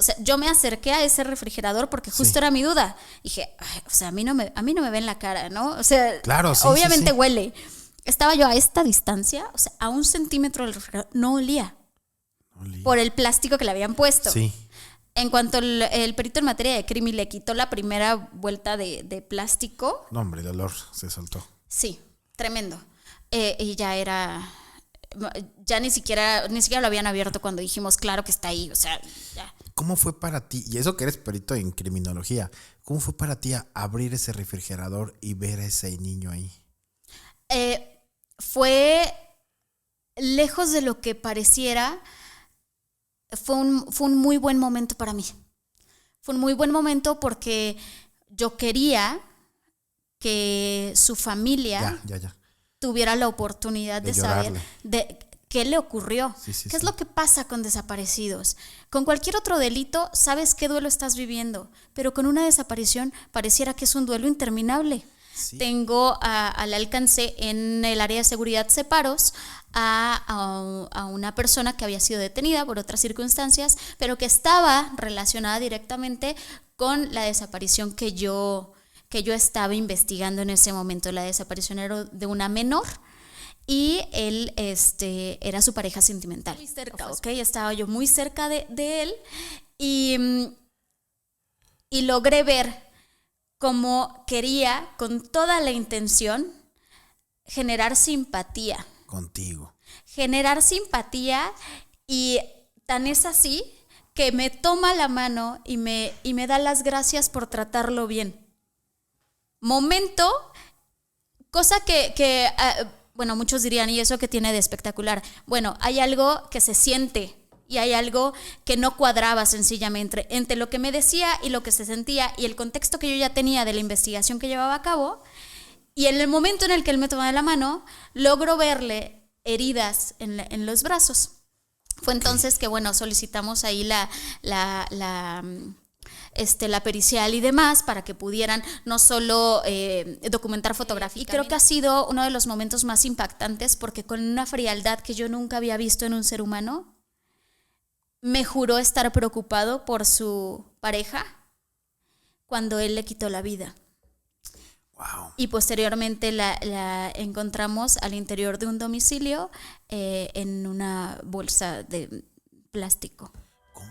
O sea, yo me acerqué a ese refrigerador porque justo era mi duda. Dije, "Ay, o sea, a mí no me ven la cara, ¿no? O sea, Claro, sí, obviamente sí. huele. Estaba yo a esta distancia, o sea, a 1 centímetro del refrigerador, no olía por el plástico que le habían puesto. Sí. En cuanto el perito en materia de crimen le quitó la primera vuelta de plástico, No, hombre, el olor se soltó. sí, tremendo. Y ya ni siquiera lo habían abierto cuando dijimos, claro que está ahí, o sea, ya. ¿Cómo fue para ti, y eso que eres perito en criminología, cómo fue para ti abrir ese refrigerador y ver a ese niño ahí? Fue lejos de lo que pareciera, fue un muy buen momento para mí. Fue un muy buen momento porque yo quería que su familia Ya. tuviera la oportunidad de saber llorarle. de qué le ocurrió, qué es lo que pasa con desaparecidos. Con cualquier otro delito sabes qué duelo estás viviendo, pero con una desaparición pareciera que es un duelo interminable. Sí. Tengo al alcance en el área de seguridad separos a una persona que había sido detenida por otras circunstancias, pero que estaba relacionada directamente con la desaparición que yo estaba investigando en ese momento. La desaparición era de una menor y él era su pareja sentimental. Muy cerca, ¿ok? Estaba yo muy cerca de él y logré ver cómo quería, con toda la intención, generar simpatía. Contigo. Generar simpatía, y tan es así que me toma la mano y me da las gracias por tratarlo bien. Momento, cosa que bueno, muchos dirían, ¿y eso qué tiene de espectacular? Bueno, hay algo que se siente y hay algo que no cuadraba sencillamente entre lo que me decía y lo que se sentía y el contexto que yo ya tenía de la investigación que llevaba a cabo. Y en el momento en el que él me toma de la mano, logro verle heridas en los brazos. Fue entonces que, bueno, solicitamos ahí la pericial y demás para que pudieran no solo documentar fotografía. Y creo que ha sido uno de los momentos más impactantes porque con una frialdad que yo nunca había visto en un ser humano, me juró estar preocupado por su pareja cuando él le quitó la vida. Wow. Y posteriormente la encontramos al interior de un domicilio en una bolsa de plástico. ¿Cómo?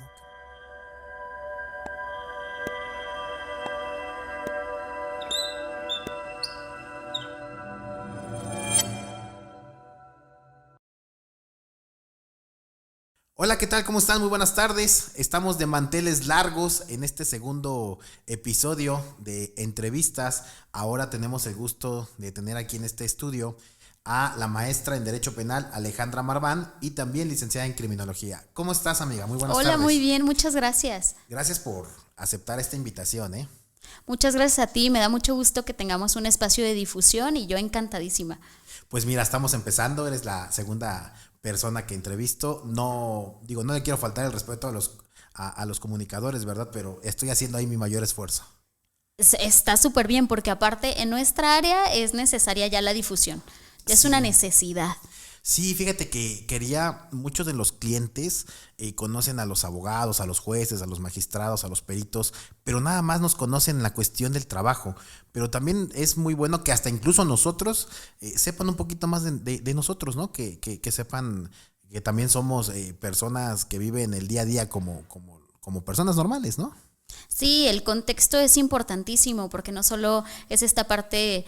Hola, ¿qué tal? ¿Cómo están? Muy buenas tardes. Estamos de manteles largos en este segundo episodio de entrevistas. Ahora tenemos el gusto de tener aquí en este estudio a la maestra en Derecho Penal, Alejandra Marván, y también licenciada en Criminología. ¿Cómo estás, amiga? Muy buenas tardes. Hola, muy bien, muchas gracias. Gracias por aceptar esta invitación, Muchas gracias a ti, me da mucho gusto que tengamos un espacio de difusión y yo encantadísima. Pues mira, estamos empezando, eres la segunda persona que entrevisto. No le quiero faltar el respeto a los comunicadores, ¿verdad? Pero estoy haciendo ahí mi mayor esfuerzo. Está súper bien porque aparte en nuestra área es necesaria ya la difusión. Es una necesidad. Sí, fíjate que muchos de los clientes conocen a los abogados, a los jueces, a los magistrados, a los peritos, pero nada más nos conocen en la cuestión del trabajo. Pero también es muy bueno que hasta incluso nosotros sepan un poquito más de nosotros, ¿no? Que sepan que también somos personas que viven el día a día como personas normales, ¿no? Sí, el contexto es importantísimo porque no solo es esta parte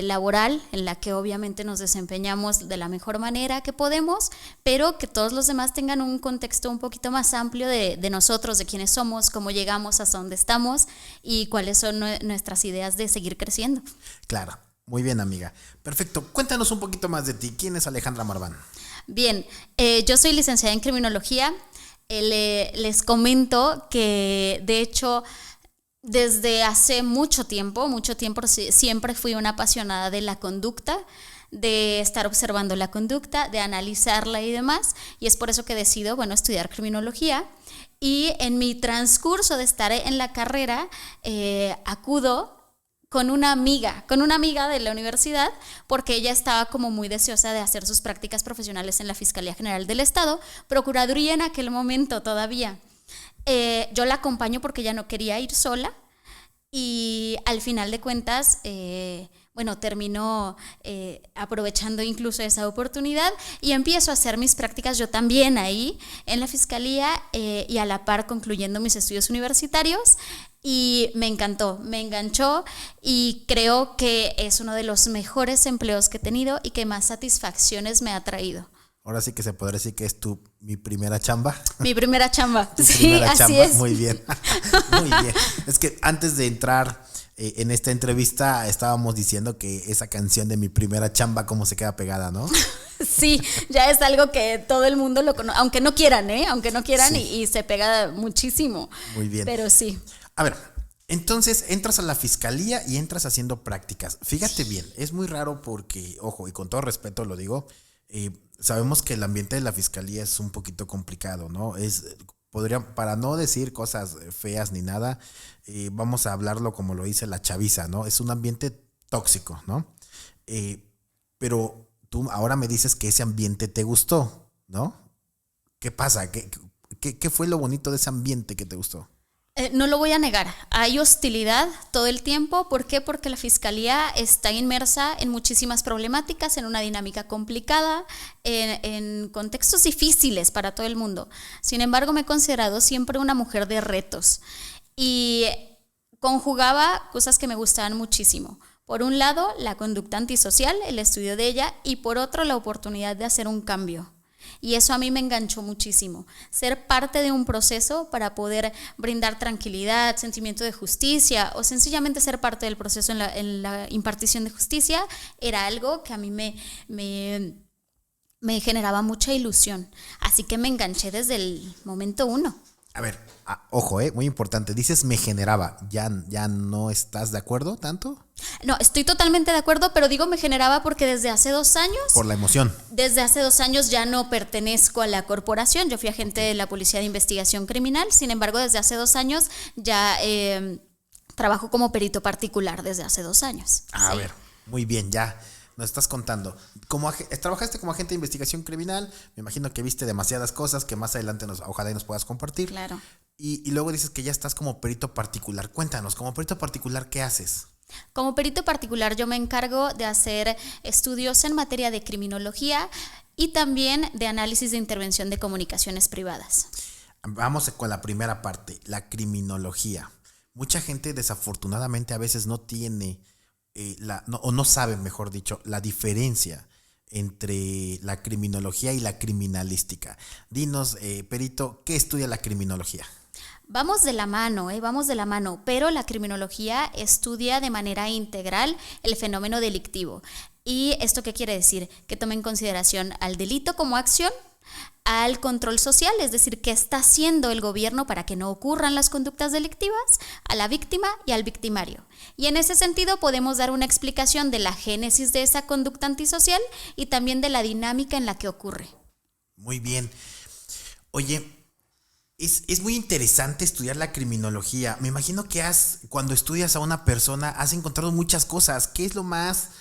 laboral en la que obviamente nos desempeñamos de la mejor manera que podemos, pero que todos los demás tengan un contexto un poquito más amplio de nosotros, de quiénes somos, cómo llegamos hasta donde estamos y cuáles son nuestras ideas de seguir creciendo. Claro, muy bien, amiga. Perfecto, cuéntanos un poquito más de ti. ¿Quién es Alejandra Marván? Bien, yo soy licenciada en Criminología. Les comento que de hecho desde hace mucho tiempo siempre fui una apasionada de la conducta, de estar observando la conducta, de analizarla y demás, y es por eso que decido, estudiar criminología. Y en mi transcurso de estar en la carrera acudo con una amiga de la universidad, porque ella estaba como muy deseosa de hacer sus prácticas profesionales en la Fiscalía General del Estado, Procuraduría en aquel momento todavía. Yo la acompaño porque ella no quería ir sola y al final de cuentas, bueno, termino aprovechando incluso esa oportunidad y empiezo a hacer mis prácticas yo también ahí en la fiscalía y a la par concluyendo mis estudios universitarios. Y me encantó, me enganchó y creo que es uno de los mejores empleos que he tenido y que más satisfacciones me ha traído. Ahora sí que se podría decir que es mi primera chamba. Mi primera chamba. Tu Sí, primera así chamba. es. Muy bien. Muy bien. Es que antes de entrar en esta entrevista estábamos diciendo que esa canción de Mi primera chamba cómo se queda pegada, ¿no? Sí, ya es algo que todo el mundo lo conoce, aunque no quieran, aunque no quieran Sí. y se pega muchísimo. Muy bien. Pero sí. A ver, entonces entras a la fiscalía y entras haciendo prácticas. Fíjate bien, es muy raro porque, ojo, y con todo respeto lo digo, sabemos que el ambiente de la fiscalía es un poquito complicado, ¿no? Para no decir cosas feas ni nada, vamos a hablarlo como lo dice la chaviza, ¿no? Es un ambiente tóxico, ¿no? Pero tú ahora me dices que ese ambiente te gustó, ¿no? ¿Qué pasa? ¿Qué fue lo bonito de ese ambiente que te gustó? No lo voy a negar, hay hostilidad todo el tiempo. ¿Por qué? Porque la fiscalía está inmersa en muchísimas problemáticas, en una dinámica complicada, en contextos difíciles para todo el mundo. Sin embargo, me he considerado siempre una mujer de retos y conjugaba cosas que me gustaban muchísimo. Por un lado, la conducta antisocial, el estudio de ella, y por otro, la oportunidad de hacer un cambio. Y eso a mí me enganchó muchísimo, ser parte de un proceso para poder brindar tranquilidad, sentimiento de justicia o sencillamente ser parte del proceso en la impartición de justicia era algo que a mí me generaba mucha ilusión, así que me enganché desde el momento uno. A ver, ojo, muy importante, dices me generaba, ¿ya no estás de acuerdo tanto? No, estoy totalmente de acuerdo, pero digo me generaba porque desde hace 2 años... Por la emoción. Desde hace 2 años ya no pertenezco a la corporación, yo fui agente de la Policía de Investigación Criminal, sin embargo desde hace 2 años ya trabajo como perito particular desde hace 2 años. A Sí. ver, muy bien, ya nos estás contando. Trabajaste como agente de investigación criminal, me imagino que viste demasiadas cosas que más adelante ojalá y nos puedas compartir. Claro. Y luego dices que ya estás como perito particular. Cuéntanos, como perito particular, ¿qué haces? Como perito particular yo me encargo de hacer estudios en materia de criminología y también de análisis de intervención de comunicaciones privadas. Vamos con la primera parte, la criminología. Mucha gente desafortunadamente a veces no tiene, o no sabe, mejor dicho, la diferencia entre la criminología y la criminalística. Dinos, perito, ¿qué estudia la criminología? Vamos de la mano, vamos de la mano, pero la criminología estudia de manera integral el fenómeno delictivo. ¿Y esto qué quiere decir? Que toma en consideración al delito como acción, al control social, es decir, qué está haciendo el gobierno para que no ocurran las conductas delictivas, a la víctima y al victimario. Y en ese sentido podemos dar una explicación de la génesis de esa conducta antisocial y también de la dinámica en la que ocurre. Muy bien. Oye, es muy interesante estudiar la criminología. Me imagino que cuando estudias a una persona has encontrado muchas cosas. ¿Qué es lo más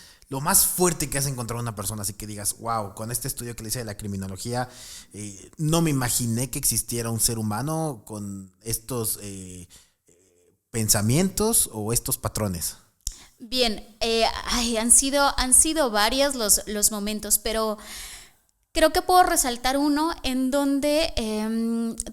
fuerte que has encontrado a una persona? Así que digas, wow, con este estudio que le hice de la criminología, no me imaginé que existiera un ser humano con estos pensamientos o estos patrones. Bien, han sido varios los momentos, pero creo que puedo resaltar uno en donde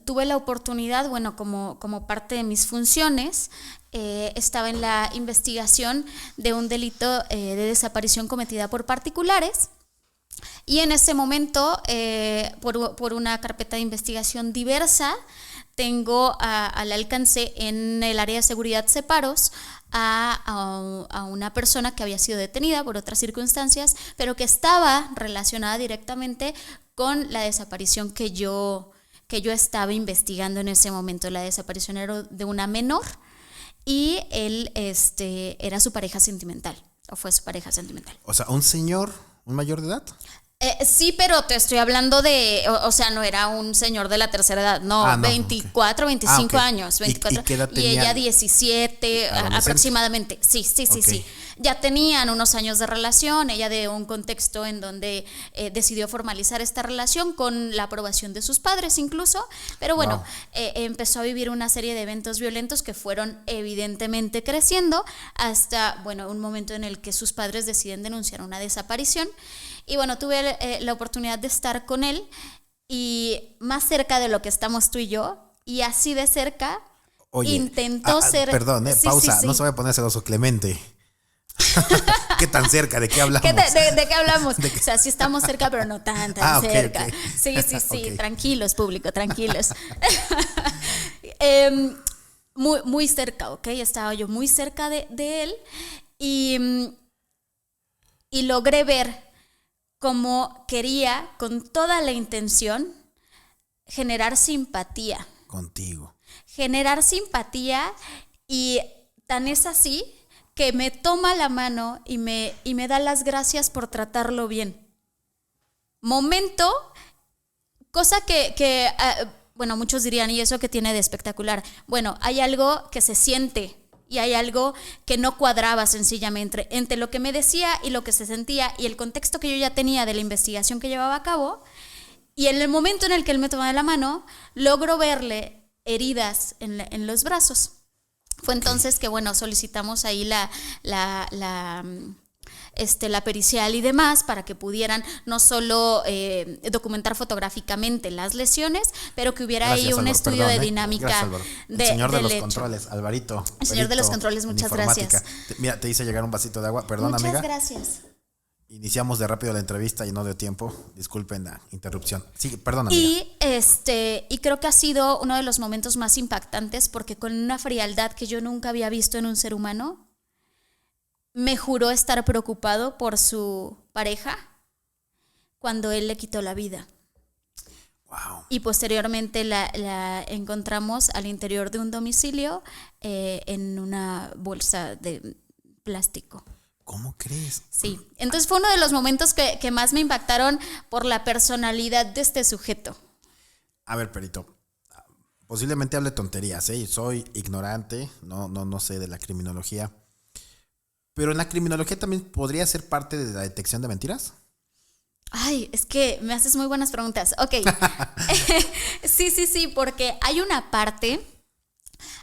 tuve la oportunidad, bueno, como parte de mis funciones, estaba en la investigación de un delito de desaparición cometida por particulares. Y en ese momento, por una carpeta de investigación diversa, tengo al alcance en el área de seguridad separos a una persona que había sido detenida por otras circunstancias, pero que estaba relacionada directamente con la desaparición que yo estaba investigando en ese momento. La desaparición era de una menor y él era su pareja sentimental, o fue su pareja sentimental. O sea, un señor, un mayor de edad. Sí, pero te estoy hablando de, o sea, no era un señor de la tercera edad, no, No, 24, 25 ok. años, ¿Y 24. qué edad Y tenía? ella 17 Adolescente. aproximadamente. Sí, sí, sí, Ok. sí. Ya tenían unos años de relación, ella de un contexto en donde decidió formalizar esta relación con la aprobación de sus padres incluso, pero bueno, Wow. empezó a vivir una serie de eventos violentos que fueron evidentemente creciendo hasta, bueno, un momento en el que sus padres deciden denunciar una desaparición. Y bueno, tuve la oportunidad de estar con él y más cerca de lo que estamos tú y yo, y así de cerca Oye, intentó ser... perdón, Sí, pausa, sí, sí. no se vaya a poner celoso Clemente. ¿Qué tan cerca? ¿De qué hablamos? ¿De qué hablamos? O sea, sí estamos cerca, pero no tan Ok, cerca. ok. Sí, sí, sí, Ok. tranquilos, público, tranquilos. Muy cerca, ¿ok? Estaba yo muy cerca de él y, y logré ver cómo quería, con toda la intención, generar simpatía. Contigo. Generar simpatía, y tan es así que me toma la mano y me da las gracias por tratarlo bien. Momento, cosa que bueno, muchos dirían, ¿y eso qué tiene de espectacular? Bueno, hay algo que se siente y hay algo que no cuadraba sencillamente entre lo que me decía y lo que se sentía y el contexto que yo ya tenía de la investigación que llevaba a cabo. Y en el momento en el que él me toma de la mano, logro verle heridas en los brazos. Fue entonces que, bueno, solicitamos ahí la pericial y demás para que pudieran no solo documentar fotográficamente las lesiones, pero que hubiera Gracias, ahí un Álvaro, estudio perdón, de dinámica. Gracias, Álvaro. El señor de los controles, Alvarito. El señor de los perito controles, en muchas informática. gracias. Mira, te hice llegar un vasito de agua. Perdón, Muchas amiga. gracias. Iniciamos de rápido la entrevista y no dio tiempo. Disculpen la interrupción. Sí, perdón, amiga. Y creo que ha sido uno de los momentos más impactantes porque con una frialdad que yo nunca había visto en un ser humano, me juró estar preocupado por su pareja cuando él le quitó la vida. Wow. Y posteriormente la encontramos al interior de un domicilio en una bolsa de plástico. ¿Cómo crees? Sí, entonces fue uno de los momentos que más me impactaron por la personalidad de este sujeto. A ver, perito. Posiblemente hable tonterías, ¿eh? Soy ignorante, no sé de la criminología. Pero en la criminología también podría ser parte de la detección de mentiras. Ay, es que me haces muy buenas preguntas. Ok. Sí, porque hay una parte,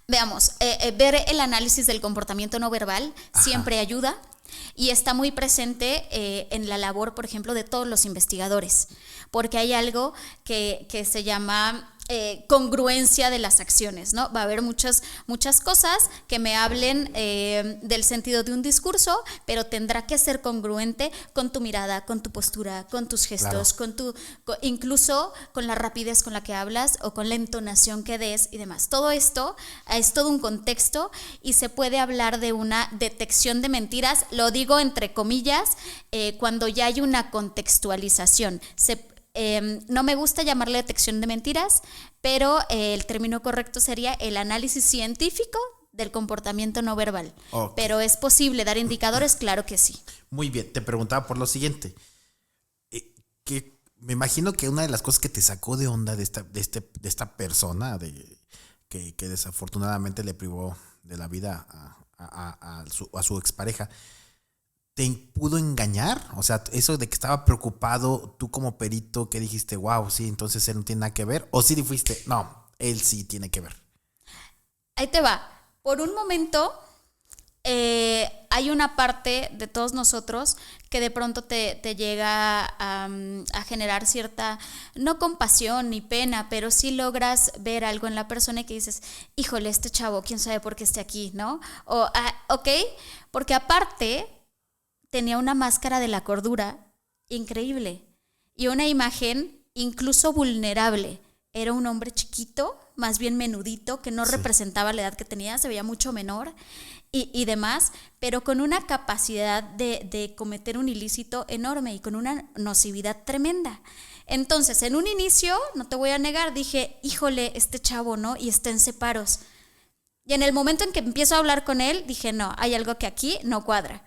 veamos, ver el análisis del comportamiento no verbal siempre ayuda y está muy presente en la labor, por ejemplo, de todos los investigadores, porque hay algo que se llama congruencia de las acciones, ¿no? Va a haber muchas cosas que me hablen del sentido de un discurso, pero tendrá que ser congruente con tu mirada, con tu postura, con tus gestos, Claro. incluso con la rapidez con la que hablas o con la entonación que des y demás. Todo esto es todo un contexto y se puede hablar de una detección de mentiras, lo digo entre comillas, cuando ya hay una contextualización. No me gusta llamarle detección de mentiras, pero el término correcto sería el análisis científico del comportamiento no verbal. Okay. Pero ¿es posible dar indicadores? Claro que sí. Muy bien, te preguntaba por lo siguiente. Que me imagino que una de las cosas que te sacó de onda de esta persona que desafortunadamente le privó de la vida a su expareja, ¿te pudo engañar? O sea, eso de que estaba preocupado, tú como perito, que dijiste, wow, sí, entonces él no tiene nada que ver. O sí dijiste, no, él sí tiene que ver. Ahí te va. Por un momento, hay una parte de todos nosotros que de pronto te llega a generar cierta, no compasión ni pena, pero sí logras ver algo en la persona y que dices, híjole, este chavo, quién sabe por qué esté aquí, ¿no? O, ok, porque aparte tenía una máscara de la cordura increíble y una imagen incluso vulnerable. Era un hombre chiquito, más bien menudito, que no representaba la edad que tenía, se veía mucho menor y demás, pero con una capacidad de cometer un ilícito enorme y con una nocividad tremenda. Entonces, en un inicio, no te voy a negar, dije, híjole, este chavo, ¿no? Y está en separos. Y en el momento en que empiezo a hablar con él, dije, no, hay algo que aquí no cuadra.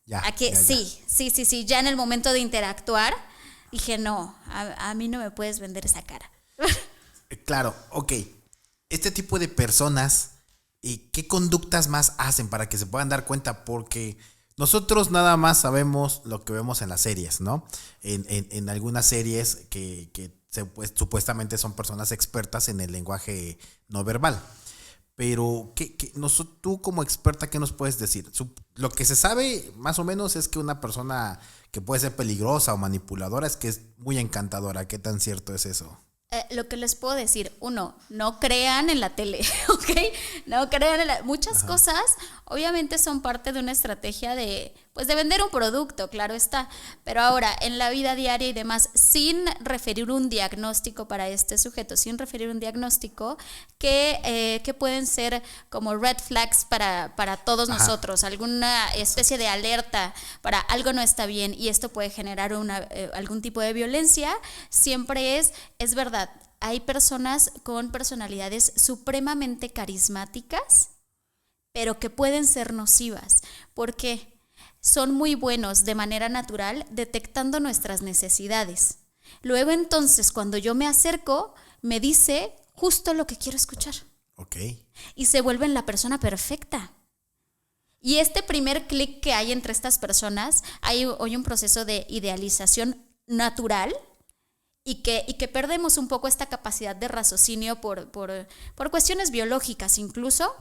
Ya, Aquí, ya. sí, ya en el momento de interactuar, dije, no, a mí no me puedes vender esa cara. Claro, ok. Este tipo de personas, ¿qué conductas más hacen para que se puedan dar cuenta? Porque nosotros nada más sabemos lo que vemos en las series, ¿no? En algunas series pues, supuestamente son personas expertas en el lenguaje no verbal. Pero tú como experta, ¿qué nos puedes decir? Lo que se sabe más o menos es que una persona que puede ser peligrosa o manipuladora es que es muy encantadora. ¿Qué tan cierto es eso? Lo que les puedo decir, uno, no crean en la tele, ¿ok? No crean en muchas Ajá. cosas, obviamente son parte de una estrategia de vender un producto, claro está, pero ahora en la vida diaria y demás, sin referir un diagnóstico para este sujeto, sin referir un diagnóstico, que pueden ser como red flags para todos Ajá. nosotros, alguna especie de alerta para algo no está bien y esto puede generar algún tipo de violencia, siempre es verdad, hay personas con personalidades supremamente carismáticas, pero que pueden ser nocivas, porque son muy buenos de manera natural detectando nuestras necesidades. Luego entonces, cuando yo me acerco, me dice justo lo que quiero escuchar. Ok. Y se vuelven la persona perfecta. Y este primer clic que hay entre estas personas, hay hoy un proceso de idealización natural y que perdemos un poco esta capacidad de raciocinio por cuestiones biológicas incluso,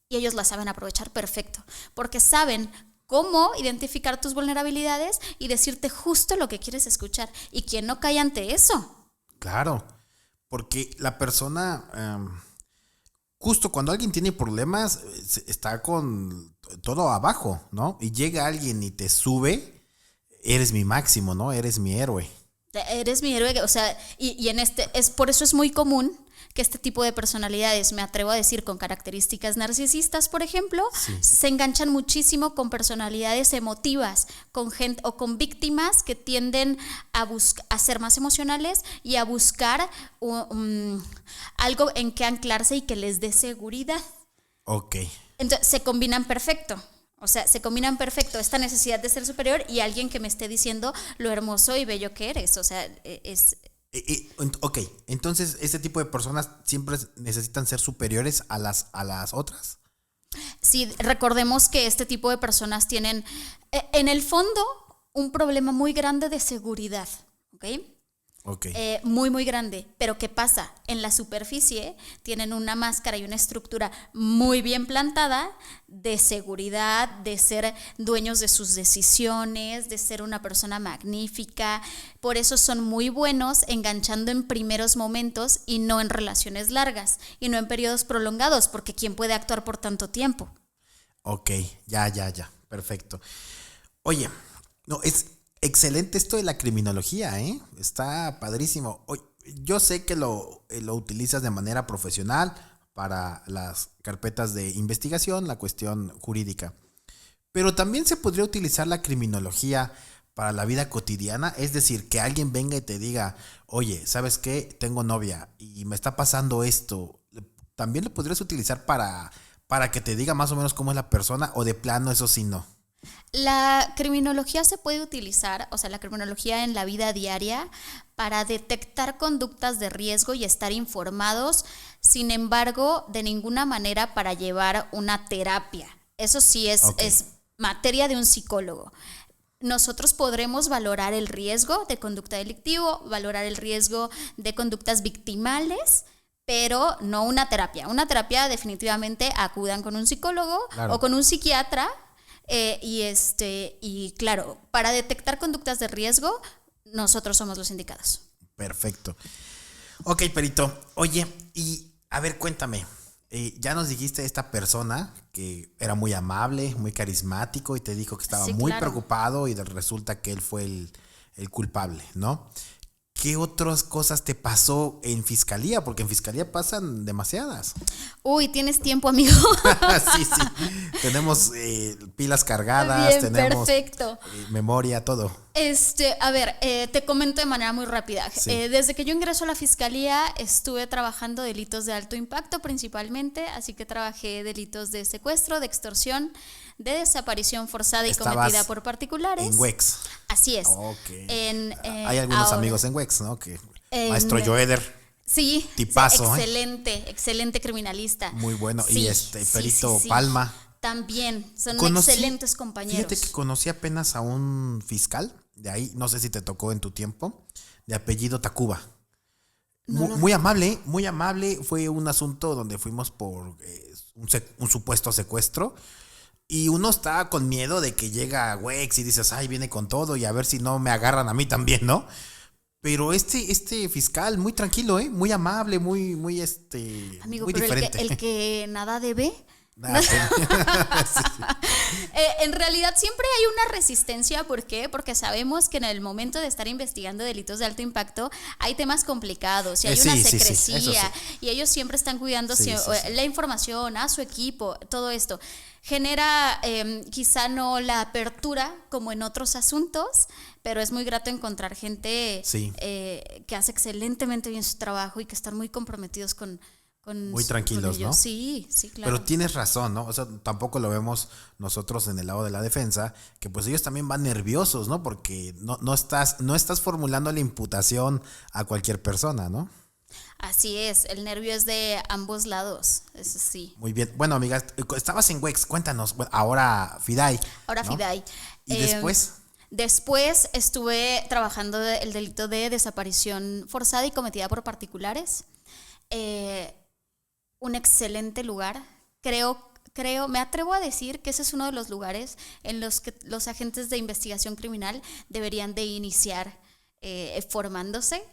y ellos la saben aprovechar perfecto, porque saben cómo identificar tus vulnerabilidades y decirte justo lo que quieres escuchar. Y quien no cae ante eso. Claro, porque la persona, justo cuando alguien tiene problemas, está con todo abajo, ¿no? Y llega alguien y te sube, eres mi máximo, ¿no? Eres mi héroe. Eres mi héroe, o sea, y en por eso es muy común que este tipo de personalidades, me atrevo a decir con características narcisistas, por ejemplo, Sí. se enganchan muchísimo con personalidades emotivas, con gente o con víctimas que tienden a ser más emocionales y a buscar algo en que anclarse y que les dé seguridad. Ok. Entonces se combinan perfecto. O sea, se combinan perfecto esta necesidad de ser superior y alguien que me esté diciendo lo hermoso y bello que eres. O sea, Ok, entonces este tipo de personas siempre necesitan ser superiores a las otras. sí, recordemos que este tipo de personas tienen, en el fondo, un problema muy grande de seguridad, ¿ok? Ok. Muy, muy grande. Pero ¿qué pasa? En la superficie tienen una máscara y una estructura muy bien plantada de seguridad, de ser dueños de sus decisiones, de ser una persona magnífica. Por eso son muy buenos enganchando en primeros momentos y no en relaciones largas y no en periodos prolongados, porque ¿quién puede actuar por tanto tiempo? Ok, ya. Perfecto. Oye, no, es excelente esto de la criminología, ¿eh? Está padrísimo. Oye, yo sé que lo utilizas de manera profesional para las carpetas de investigación, la cuestión jurídica. Pero también se podría utilizar la criminología para la vida cotidiana, es decir, que alguien venga y te diga, oye, ¿sabes qué? Tengo novia y me está pasando esto. También lo podrías utilizar para que te diga más o menos cómo es la persona, o de plano eso sí no. La criminología se puede utilizar, o sea, la criminología en la vida diaria, para detectar conductas de riesgo y estar informados, sin embargo, de ninguna manera para llevar una terapia. Eso sí Ok. es materia de un psicólogo. Nosotros podremos valorar el riesgo de conducta delictivo, valorar el riesgo de conductas victimales, pero no una terapia. Una terapia definitivamente acudan con un psicólogo Claro. o con un psiquiatra. Y claro, para detectar conductas de riesgo, nosotros somos los indicados. Perfecto. Ok, Perito. Oye, y a ver, cuéntame. Ya nos dijiste esta persona que era muy amable, muy carismático y te dijo que estaba Sí, muy claro. preocupado y resulta que él fue el culpable, ¿no? ¿Qué otras cosas te pasó en fiscalía? Porque en fiscalía pasan demasiadas. Uy, tienes tiempo, amigo. Sí, sí. Tenemos pilas cargadas, Bien, tenemos perfecto. memoria, todo. A ver, te comento de manera muy rápida. Sí. Desde que yo ingreso a la fiscalía estuve trabajando delitos de alto impacto principalmente, así que trabajé delitos de secuestro, de extorsión, de desaparición forzada y Estabas cometida por particulares. En WEX. Así es. Ok. En, Hay algunos ahora, amigos en WEX, ¿no? Que en- Maestro Joeder, Sí, tipazo, excelente criminalista. muy bueno. Sí, Y Perito sí. Palma. También, son Conocí- excelentes compañeros. Fíjate que conocí apenas a un fiscal de ahí, no sé si te tocó en tu tiempo, de apellido Tacuba. Muy amable, muy amable. Fue un asunto donde fuimos por un supuesto secuestro. Y uno está con miedo de que llega Wex y dices, ay, viene con todo y a ver si no me agarran a mí también, ¿no? Pero este fiscal, muy tranquilo, muy amable, muy Amigo, muy pero diferente. el que nada debe. Ah, sí. En realidad siempre hay una resistencia. ¿Por qué? Porque sabemos que en el momento de estar investigando delitos de alto impacto hay temas complicados y hay una Sí, sí, sí, secrecía eso sí. y ellos siempre están cuidando Sí, sí. la información a su equipo, todo esto. Genera quizá no la apertura como en otros asuntos, pero es muy grato encontrar gente Sí. que hace excelentemente bien su trabajo y que están muy comprometidos con Muy tranquilos, ello. ¿no? Sí, claro. Pero tienes razón, ¿no? O sea, tampoco lo vemos nosotros en el lado de la defensa, que pues ellos también van nerviosos, ¿no? Porque no estás formulando la imputación a cualquier persona, ¿no? Así es, el nervio es de ambos lados, eso sí. Muy bien. Bueno, amiga, estabas en WEX, cuéntanos. Bueno, ahora Fiday. Ahora, ¿no? Fiday. ¿Y después? Después estuve trabajando el delito de desaparición forzada y cometida por particulares. Un excelente lugar. Me atrevo a decir que ese es uno de los lugares en los que los agentes de investigación criminal deberían de iniciar formándose,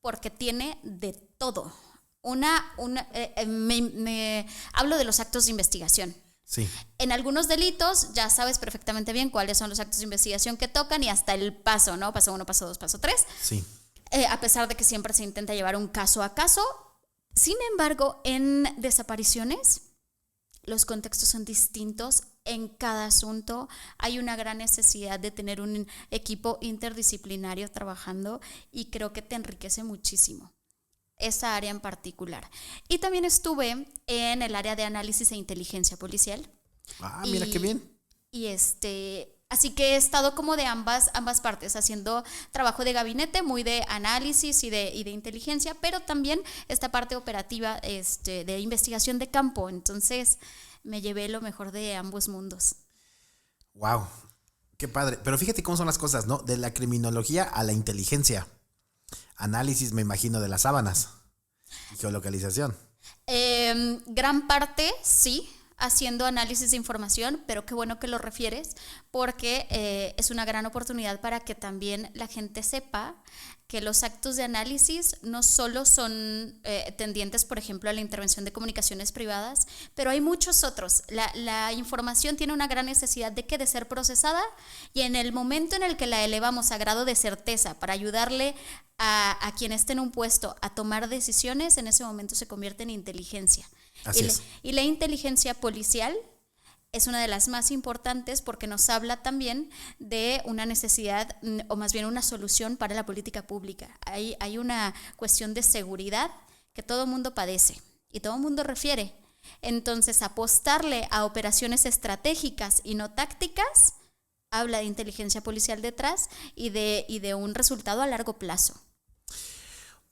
porque tiene de todo. Hablo de los actos de investigación. Sí. En algunos delitos ya sabes perfectamente bien cuáles son los actos de investigación que tocan y hasta el paso, ¿no? Paso 1, paso 2, paso 3. Sí. A pesar de que siempre se intenta llevar un caso a caso. Sin embargo, en desapariciones, los contextos son distintos. En cada asunto hay una gran necesidad de tener un equipo interdisciplinario trabajando y creo que te enriquece muchísimo esa área en particular. Y también estuve en el área de análisis e inteligencia policial. Ah, mira qué bien. Y así que he estado como de ambas partes, haciendo trabajo de gabinete, muy de análisis y de inteligencia, pero también esta parte operativa de investigación de campo. Entonces me llevé lo mejor de ambos mundos. Wow, qué padre. Pero fíjate cómo son las cosas, ¿no? De la criminología a la inteligencia. Análisis, me imagino, de las sábanas. Y geolocalización. Gran parte, sí, haciendo análisis de información, pero qué bueno que lo refieres, porque es una gran oportunidad para que también la gente sepa que los actos de análisis no solo son tendientes, por ejemplo, a la intervención de comunicaciones privadas, pero hay muchos otros. La información tiene una gran necesidad de ser procesada, y en el momento en el que la elevamos a grado de certeza para ayudarle a quien esté en un puesto a tomar decisiones, en ese momento se convierte en inteligencia. Así es. Y la inteligencia policial es una de las más importantes porque nos habla también de una necesidad, o más bien una solución para la política pública. Hay una cuestión de seguridad que todo mundo padece y todo mundo refiere. Entonces, apostarle a operaciones estratégicas y no tácticas habla de inteligencia policial detrás y de un resultado a largo plazo.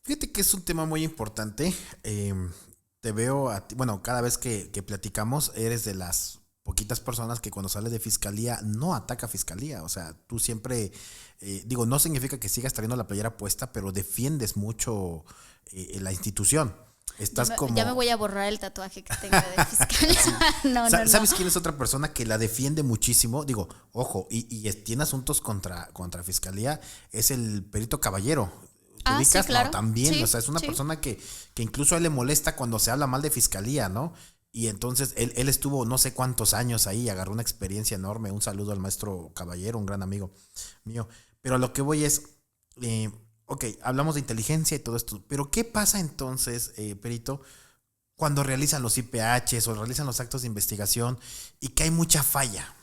Fíjate que es un tema muy importante. Te veo a ti, bueno, cada vez que platicamos, eres de las poquitas personas que cuando sale de fiscalía no ataca fiscalía. O sea, tú siempre, no significa que sigas trayendo la playera puesta, pero defiendes mucho la institución. Estás Ya me voy a borrar el tatuaje que tengo de fiscal. No. ¿Sabes quién es otra persona que la defiende muchísimo? Digo, ojo, y tiene asuntos contra fiscalía, es el Perito Caballero. ¿Te ubicas? Sí, claro. No, también, Sí, o sea, es una persona que incluso a él le molesta cuando se habla mal de fiscalía, ¿no? Y entonces él estuvo no sé cuántos años ahí, agarró una experiencia enorme. Un saludo al maestro Caballero, un gran amigo mío. Pero a lo que voy es, ok, hablamos de inteligencia y todo esto, pero ¿qué pasa entonces, Perito, cuando realizan los IPHs o realizan los actos de investigación y que hay mucha falla?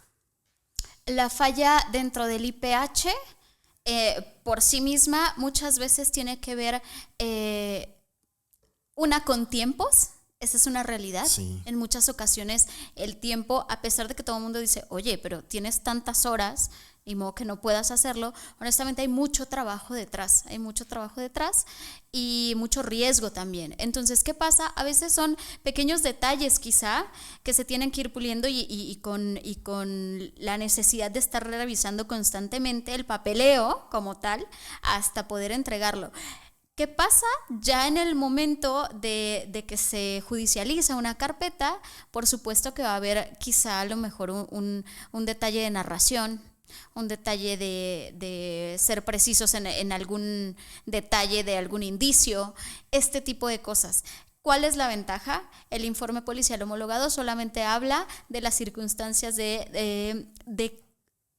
La falla dentro del IPH por sí misma muchas veces tiene que ver con tiempos. Esa es una realidad. Sí. En muchas ocasiones el tiempo, a pesar de que todo el mundo dice, oye, pero tienes tantas horas y modo que no puedas hacerlo, honestamente hay mucho trabajo detrás y mucho riesgo también. Entonces, ¿qué pasa? A veces son pequeños detalles quizá que se tienen que ir puliendo y con la necesidad de estar revisando constantemente el papeleo como tal hasta poder entregarlo. ¿Qué pasa? Ya en el momento de que se judicializa una carpeta, por supuesto que va a haber quizá a lo mejor un detalle de narración, un detalle de ser precisos en algún detalle de algún indicio, este tipo de cosas. ¿Cuál es la ventaja? El informe policial homologado solamente habla de las circunstancias del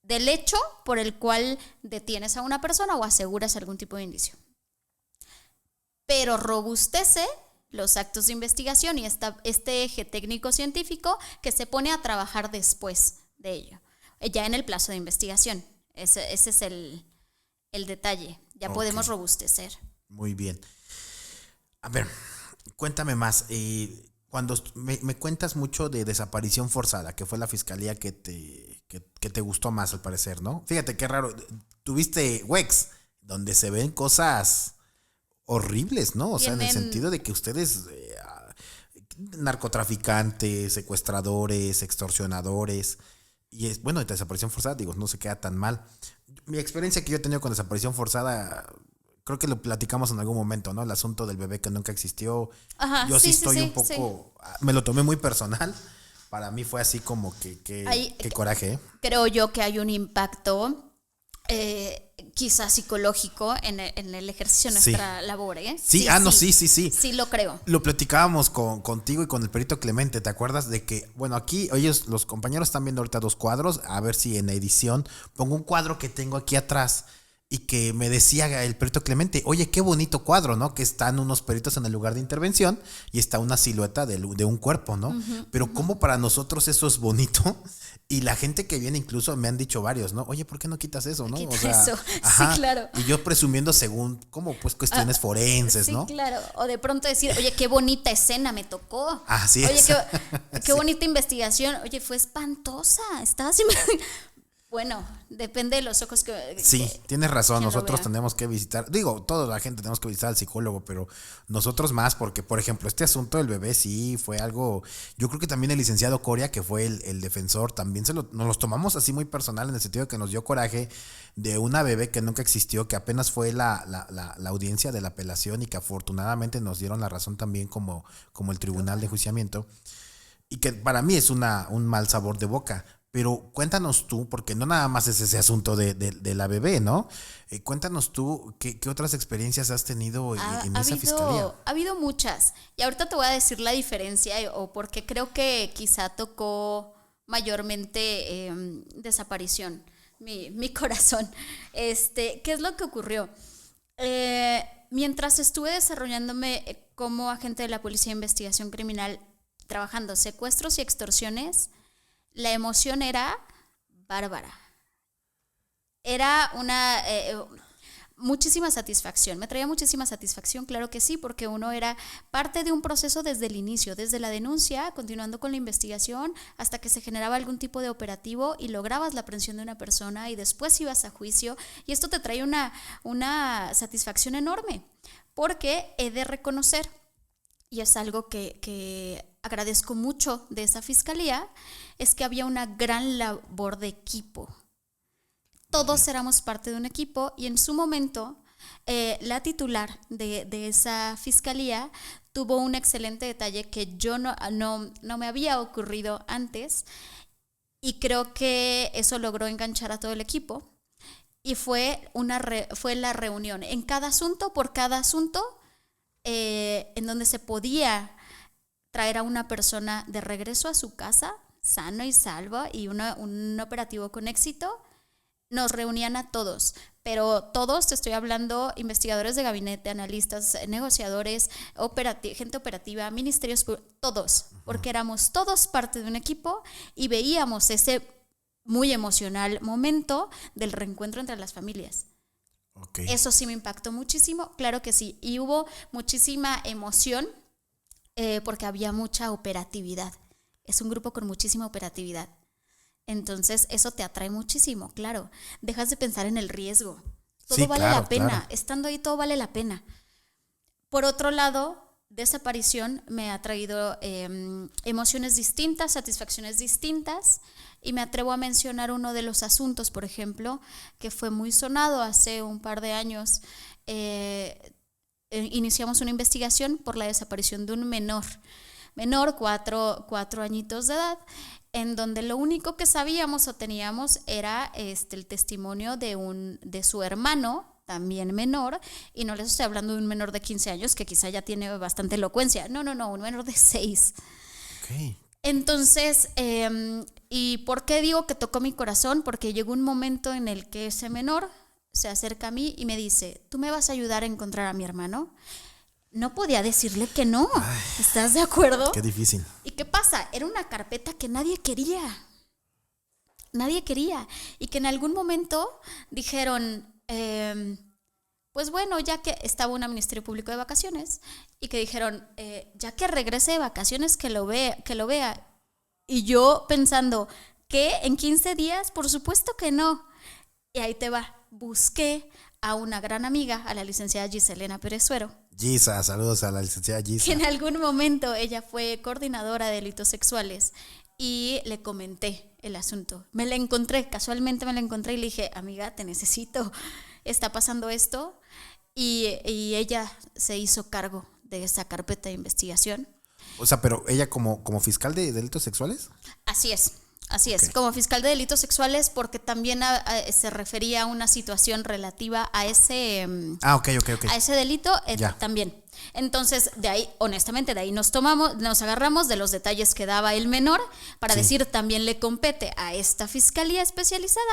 hecho por el cual detienes a una persona o aseguras algún tipo de indicio. Pero robustece los actos de investigación y este eje técnico-científico que se pone a trabajar después de ello, ya en el plazo de investigación. Ese es el detalle. Ya podemos robustecer. Muy bien. A ver, cuéntame más. Cuando me cuentas mucho de desaparición forzada, que fue la fiscalía que te gustó más al parecer, ¿no? Fíjate qué raro. Tuviste WEX, donde se ven cosas horribles, ¿no? O sea, en el sentido de que ustedes, narcotraficantes, secuestradores, extorsionadores, y bueno, de desaparición forzada, digo, no se queda tan mal. Mi experiencia que yo he tenido con desaparición forzada, creo que lo platicamos en algún momento, ¿no? El asunto del bebé que nunca existió. Ajá, yo sí estoy un poco, me lo tomé muy personal. Para mí fue así como que qué coraje, ¿eh? Creo yo que hay un impacto quizás psicológico en el ejercicio de nuestra labor, ¿eh? Sí, sí. Sí, lo creo. Lo platicábamos contigo y con el perito Clemente, ¿te acuerdas de que, bueno, aquí ellos, los compañeros están viendo ahorita 2 cuadros, a ver si en la edición pongo un cuadro que tengo aquí atrás y que me decía el perito Clemente, oye, qué bonito cuadro, ¿no? Que están unos peritos en el lugar de intervención y está una silueta de un cuerpo, ¿no? Pero cómo para nosotros eso es bonito. Y la gente que viene, incluso me han dicho varios, ¿no? Oye, ¿por qué no quitas eso, no? Quita eso. Ajá, sí, claro. Y yo presumiendo según, como pues cuestiones forenses, sí, ¿no? Sí, claro. O de pronto decir, oye, qué bonita escena me tocó. Así oye, es. Qué bonita investigación. Oye, fue espantosa. Estaba así. Bueno, depende de los ojos que... Sí, tienes razón, nosotros vea. tenemos que visitar, digo, toda la gente tenemos que visitar al psicólogo, pero nosotros más, porque por ejemplo, este asunto del bebé sí fue algo, yo creo que también el licenciado Coria, que fue el defensor, también nos los tomamos así muy personal en el sentido de que nos dio coraje de una bebé que nunca existió, que apenas fue la audiencia de la apelación y que afortunadamente nos dieron la razón también como el tribunal de enjuiciamiento, y que para mí es un mal sabor de boca. Pero cuéntanos tú, porque no nada más es ese asunto de la bebé, ¿no? Cuéntanos tú qué otras experiencias has tenido en esa fiscalía. Ha habido muchas. Y ahorita te voy a decir la diferencia o porque creo que quizá tocó mayormente desaparición, mi corazón. ¿Qué es lo que ocurrió? Mientras estuve desarrollándome como agente de la Policía de Investigación Criminal, trabajando secuestros y extorsiones, la emoción era bárbara. Era muchísima satisfacción. Me traía muchísima satisfacción, claro que sí, porque uno era parte de un proceso desde el inicio, desde la denuncia, continuando con la investigación, hasta que se generaba algún tipo de operativo y lograbas la aprehensión de una persona y después ibas a juicio. Y esto te trae una satisfacción enorme, porque he de reconocer, y es algo que agradezco mucho de esa fiscalía, es que había una gran labor de equipo. Todos éramos parte de un equipo y en su momento la titular de esa fiscalía tuvo un excelente detalle que yo no me había ocurrido antes, y creo que eso logró enganchar a todo el equipo, y fue la reunión en cada asunto, por cada asunto, en donde se podía traer a una persona de regreso a su casa, sano y salvo, y un operativo con éxito, nos reunían a todos, pero todos, te estoy hablando, investigadores de gabinete, analistas, negociadores, gente operativa, ministerios, todos, porque éramos todos parte de un equipo y veíamos ese muy emocional momento del reencuentro entre las familias. Okay. Eso sí me impactó muchísimo, claro que sí, y hubo muchísima emoción porque había mucha operatividad. Es un grupo con muchísima operatividad. Entonces eso te atrae muchísimo, claro. Dejas de pensar en el riesgo. Todo Sí, vale claro, la pena. claro. Estando ahí todo vale la pena. Por otro lado, desaparición me ha traído emociones distintas, satisfacciones distintas, y me atrevo a mencionar uno de los asuntos, por ejemplo, que fue muy sonado hace un par de años. Iniciamos una investigación por la desaparición de un menor, 4 añitos de edad, en donde lo único que sabíamos o teníamos era el testimonio de su hermano, también menor, y no les estoy hablando de un menor de 15 años que quizá ya tiene bastante elocuencia, no, un menor de 6. Okay. Entonces, ¿y por qué digo que tocó mi corazón? Porque llegó un momento en el que ese menor se acerca a mí y me dice, ¿tú me vas a ayudar a encontrar a mi hermano? No podía decirle que no. Ay, ¿estás de acuerdo? Qué difícil. ¿Y qué pasa? Era una carpeta que nadie quería. Nadie quería. Y que en algún momento dijeron, pues bueno, ya que estaba un ministerio público de vacaciones, y que dijeron, ya que regrese de vacaciones, que lo vea. Y yo pensando, ¿qué? ¿En 15 días? Por supuesto que no. Y ahí te va. Busqué a una gran amiga, a la licenciada Giselena Pérez Suero. Gisa, saludos a la licenciada Gisa. Que en algún momento ella fue coordinadora de delitos sexuales y le comenté el asunto. Me la encontré, casualmente me la encontré y le dije, amiga, te necesito, está pasando esto. Y ella se hizo cargo de esa carpeta de investigación. O sea, pero ella como fiscal de delitos sexuales. Así es. Así Okay. es, como fiscal de delitos sexuales, porque también se refería a una situación relativa a ese, Okay. a ese delito también. Entonces, de ahí, honestamente, de ahí nos agarramos de los detalles que daba el menor para decir también le compete a esta fiscalía especializada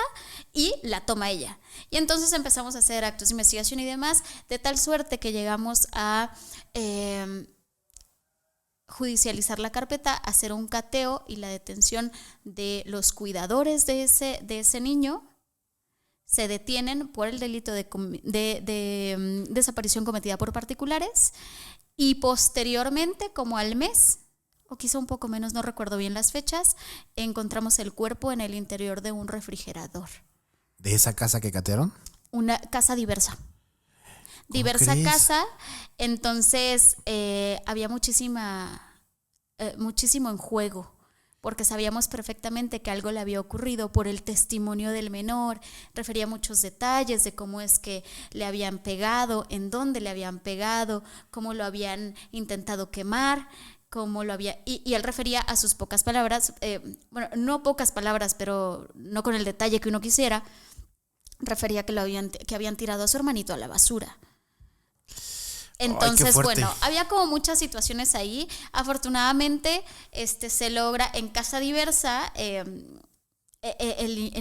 y la toma ella. Y entonces empezamos a hacer actos de investigación y demás, de tal suerte que llegamos a judicializar la carpeta, hacer un cateo y la detención de los cuidadores de ese niño. Se detienen por el delito de desaparición cometida por particulares y posteriormente, como al mes, o quizá un poco menos, no recuerdo bien las fechas, encontramos el cuerpo en el interior de un refrigerador. ¿De esa casa que catearon? Una casa diversa. Diversa casa, entonces había muchísimo en juego, porque sabíamos perfectamente que algo le había ocurrido por el testimonio del menor. Refería muchos detalles de cómo es que le habían pegado, en dónde le habían pegado, cómo lo habían intentado quemar, cómo lo había... Y él refería a sus pocas palabras, bueno, no pocas palabras, pero no con el detalle que uno quisiera, refería que habían tirado a su hermanito a la basura. Entonces, bueno, había como muchas situaciones ahí. Afortunadamente, se logra en casa diversa. El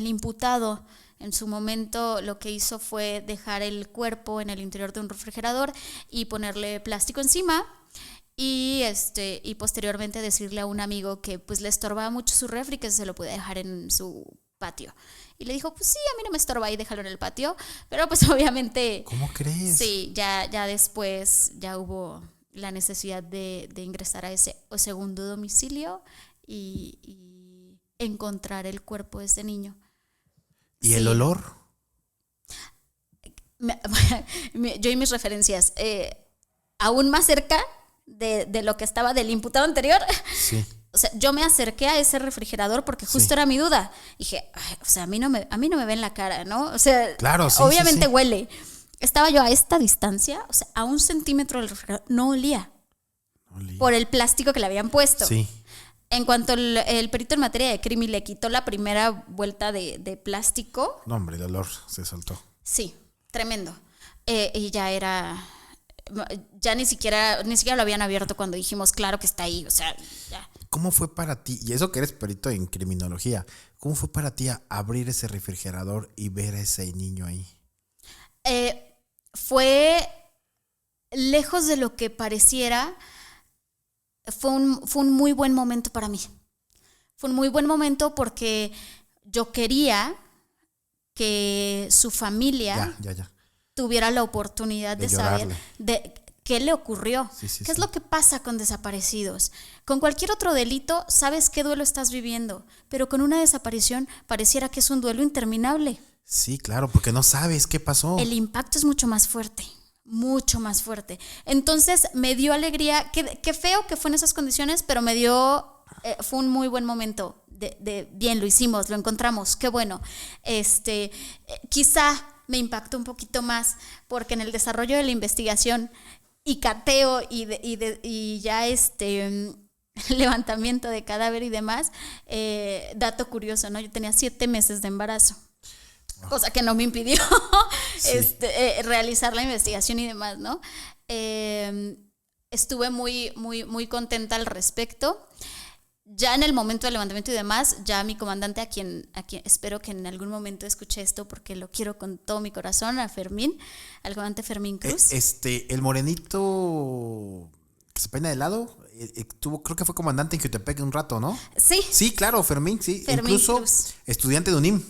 imputado en su momento lo que hizo fue dejar el cuerpo en el interior de un refrigerador y ponerle plástico encima. Y posteriormente decirle a un amigo que pues le estorbaba mucho su refri, que se lo podía dejar en su patio. Y le dijo, pues sí, a mí no me estorba ahí, déjalo en el patio. Pero pues obviamente... ¿Cómo crees? Sí, ya después ya hubo la necesidad de ingresar a ese segundo domicilio y encontrar el cuerpo de ese niño. ¿Y el olor? Yo y mis referencias, aún más cerca de lo que estaba del imputado anterior. Sí. O sea, yo me acerqué a ese refrigerador porque justo era mi duda. Dije, o sea, a mí no me ven la cara, ¿no? O sea, claro, obviamente huele. Estaba yo a esta distancia, o sea, a 1 centímetro del refrigerador, no olía. Por el plástico que le habían puesto. Sí. En cuanto el perito en materia de crimen le quitó la primera vuelta de plástico. No, hombre, el olor se soltó. Sí, tremendo. Y ya ni siquiera lo habían abierto cuando dijimos, claro que está ahí, o sea, ya. ¿Cómo fue para ti? Y eso que eres perito en criminología, ¿cómo fue para ti abrir ese refrigerador y ver a ese niño ahí? Fue lejos de lo que pareciera, fue un muy buen momento para mí. Fue un muy buen momento porque yo quería que su familia tuviera la oportunidad de saber de qué le ocurrió, qué es lo que pasa con desaparecidos. Con cualquier otro delito sabes qué duelo estás viviendo, pero con una desaparición pareciera que es un duelo interminable. Sí, claro, porque no sabes qué pasó. El impacto es mucho más fuerte. Mucho más fuerte. Entonces me dio alegría, qué feo que fue en esas condiciones, pero me dio, fue un muy buen momento de bien, lo hicimos, lo encontramos, qué bueno. Quizá me impactó un poquito más porque en el desarrollo de la investigación y cateo y ya levantamiento de cadáver y demás, dato curioso, ¿no? Yo tenía 7 meses de embarazo. Cosa que no me impidió realizar la investigación y demás, ¿no? Estuve muy, muy, muy contenta al respecto. Ya en el momento del levantamiento y demás, ya mi comandante, a quien espero que en algún momento escuche esto porque lo quiero con todo mi corazón, a Fermín, al comandante Fermín Cruz. El morenito que se peina de lado, creo que fue comandante en Jutepec un rato, ¿no? Sí. Sí, claro, Fermín, sí. Fermín Incluso Cruz. Estudiante de UNIM,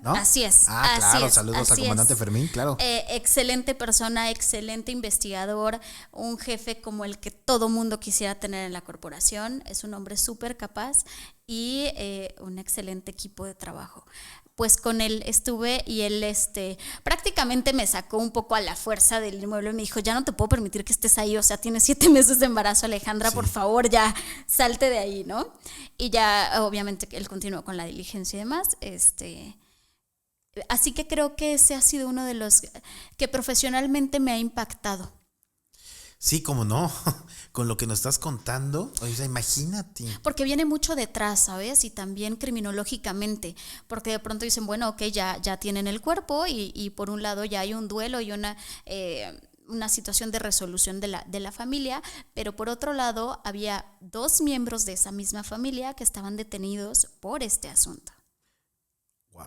¿no? Así es. Claro, saludos al comandante Fermín, claro. Excelente persona, excelente investigador, un jefe como el que todo mundo quisiera tener en la corporación, es un hombre súper capaz y un excelente equipo de trabajo. Pues con él estuve y él prácticamente me sacó un poco a la fuerza del inmueble y me dijo, ya no te puedo permitir que estés ahí, o sea, tienes 7 meses de embarazo, Alejandra, por favor, ya salte de ahí, ¿no? Y ya obviamente él continuó con la diligencia y demás, así que creo que ese ha sido uno de los que profesionalmente me ha impactado. Sí, cómo no, con lo que nos estás contando, o sea, imagínate. Porque viene mucho detrás, ¿sabes? Y también criminológicamente, porque de pronto dicen, bueno, ok, ya tienen el cuerpo y por un lado ya hay un duelo y una situación de resolución de la familia, pero por otro lado había 2 miembros de esa misma familia que estaban detenidos por este asunto. Wow.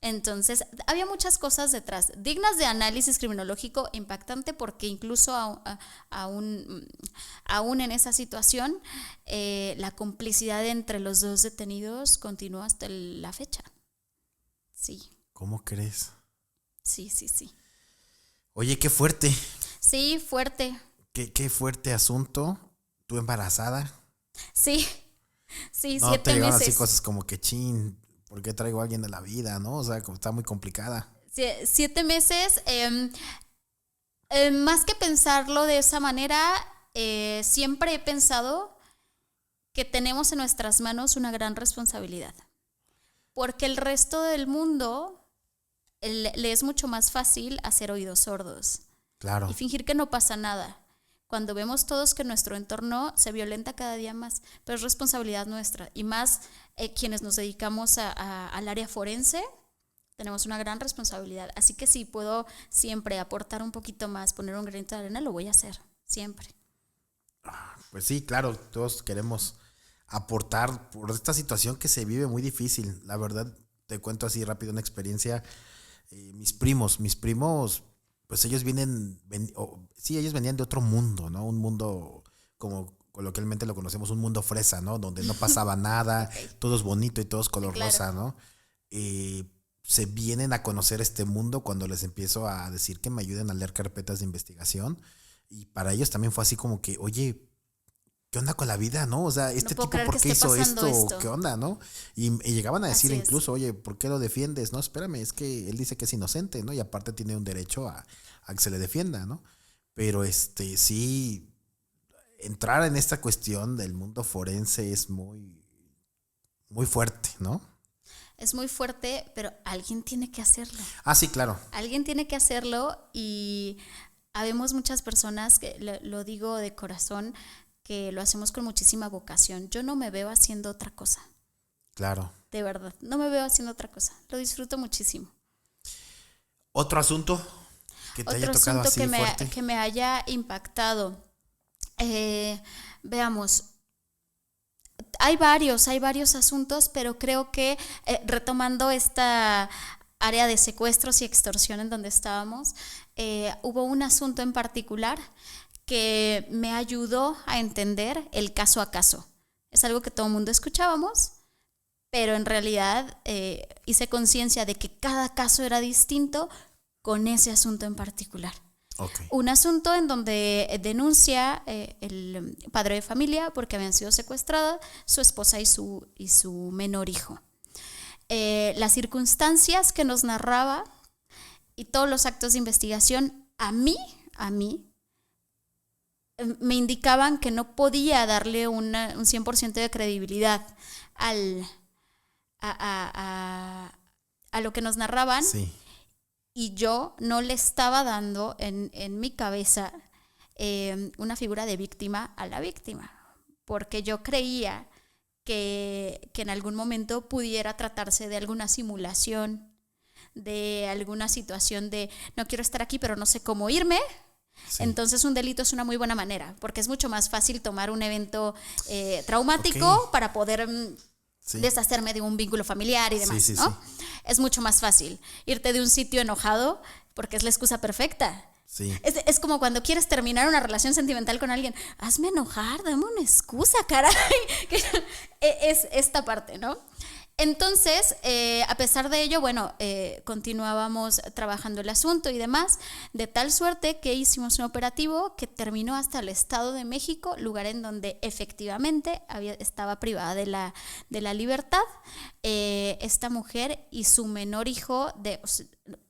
Entonces, había muchas cosas detrás, dignas de análisis criminológico, impactante, porque incluso aún en esa situación, la complicidad entre los 2 detenidos continúa hasta la fecha. Sí. ¿Cómo crees? Sí. Oye, qué fuerte. Sí, fuerte. Qué fuerte asunto. ¿Tú embarazada? Sí, 7 meses. No te llegaron así cosas como que ¿por qué traigo a alguien de la vida, no? O sea, está muy complicada. 7 meses. Más que pensarlo de esa manera, siempre he pensado que tenemos en nuestras manos una gran responsabilidad. Porque el resto del mundo le es mucho más fácil hacer oídos sordos. Claro. Y fingir que no pasa nada. Cuando vemos todos que nuestro entorno se violenta cada día más, pero es responsabilidad nuestra. Y más quienes nos dedicamos al área forense, tenemos una gran responsabilidad. Así que si puedo siempre aportar un poquito más, poner un granito de arena, lo voy a hacer, siempre. Pues sí, claro, todos queremos aportar por esta situación que se vive muy difícil. La verdad, te cuento así rápido una experiencia. Mis primos, pues ellos ellos venían de otro mundo, ¿no? Un mundo, como coloquialmente lo conocemos, un mundo fresa, ¿no? Donde no pasaba nada, todo es bonito y todo es color rosa, ¿no? Se vienen a conocer este mundo cuando les empiezo a decir que me ayuden a leer carpetas de investigación. Y para ellos también fue así como que, oye, ¿qué onda con la vida, no? O sea, tipo, ¿por qué hizo esto? ¿Qué onda, no? Y llegaban a decir incluso, oye, ¿por qué lo defiendes? No, espérame, es que él dice que es inocente, ¿no? Y aparte tiene un derecho a que se le defienda, ¿no? Pero sí, entrar en esta cuestión del mundo forense es muy, muy fuerte, ¿no? Es muy fuerte, pero alguien tiene que hacerlo. Sí, claro. Alguien tiene que hacerlo y habemos muchas personas, que lo digo de corazón, que lo hacemos con muchísima vocación. Yo no me veo haciendo otra cosa. Claro. De verdad, no me veo haciendo otra cosa. Lo disfruto muchísimo. ¿Otro asunto que te haya tocado así fuerte? Que me haya impactado. Veamos. Hay varios asuntos, pero creo que retomando esta área de secuestros y extorsión en donde estábamos, hubo un asunto en particular que me ayudó a entender el caso a caso. Es algo que todo el mundo escuchábamos, pero en realidad hice conciencia de que cada caso era distinto con ese asunto en particular. Okay. Un asunto en donde denuncia el padre de familia porque habían sido secuestradas su esposa y su menor hijo. Las circunstancias que nos narraba y todos los actos de investigación a mí me indicaban que no podía darle un 100% de credibilidad a lo que nos narraban. Sí. Y yo no le estaba dando en mi cabeza una figura de víctima a la víctima, porque yo creía que en algún momento pudiera tratarse de alguna simulación, de alguna situación de no quiero estar aquí pero no sé cómo irme. Sí. Entonces un delito es una muy buena manera, porque es mucho más fácil tomar un evento traumático para poder deshacerme de un vínculo familiar y demás, ¿no? Sí. Es mucho más fácil irte de un sitio enojado porque es la excusa perfecta. Sí. Es como cuando quieres terminar una relación sentimental con alguien. Hazme enojar, dame una excusa, caray. Es esta parte, ¿no? Entonces, a pesar de ello, bueno, continuábamos trabajando el asunto y demás, de tal suerte que hicimos un operativo que terminó hasta el Estado de México, lugar en donde efectivamente estaba privada de la libertad esta mujer y su menor hijo de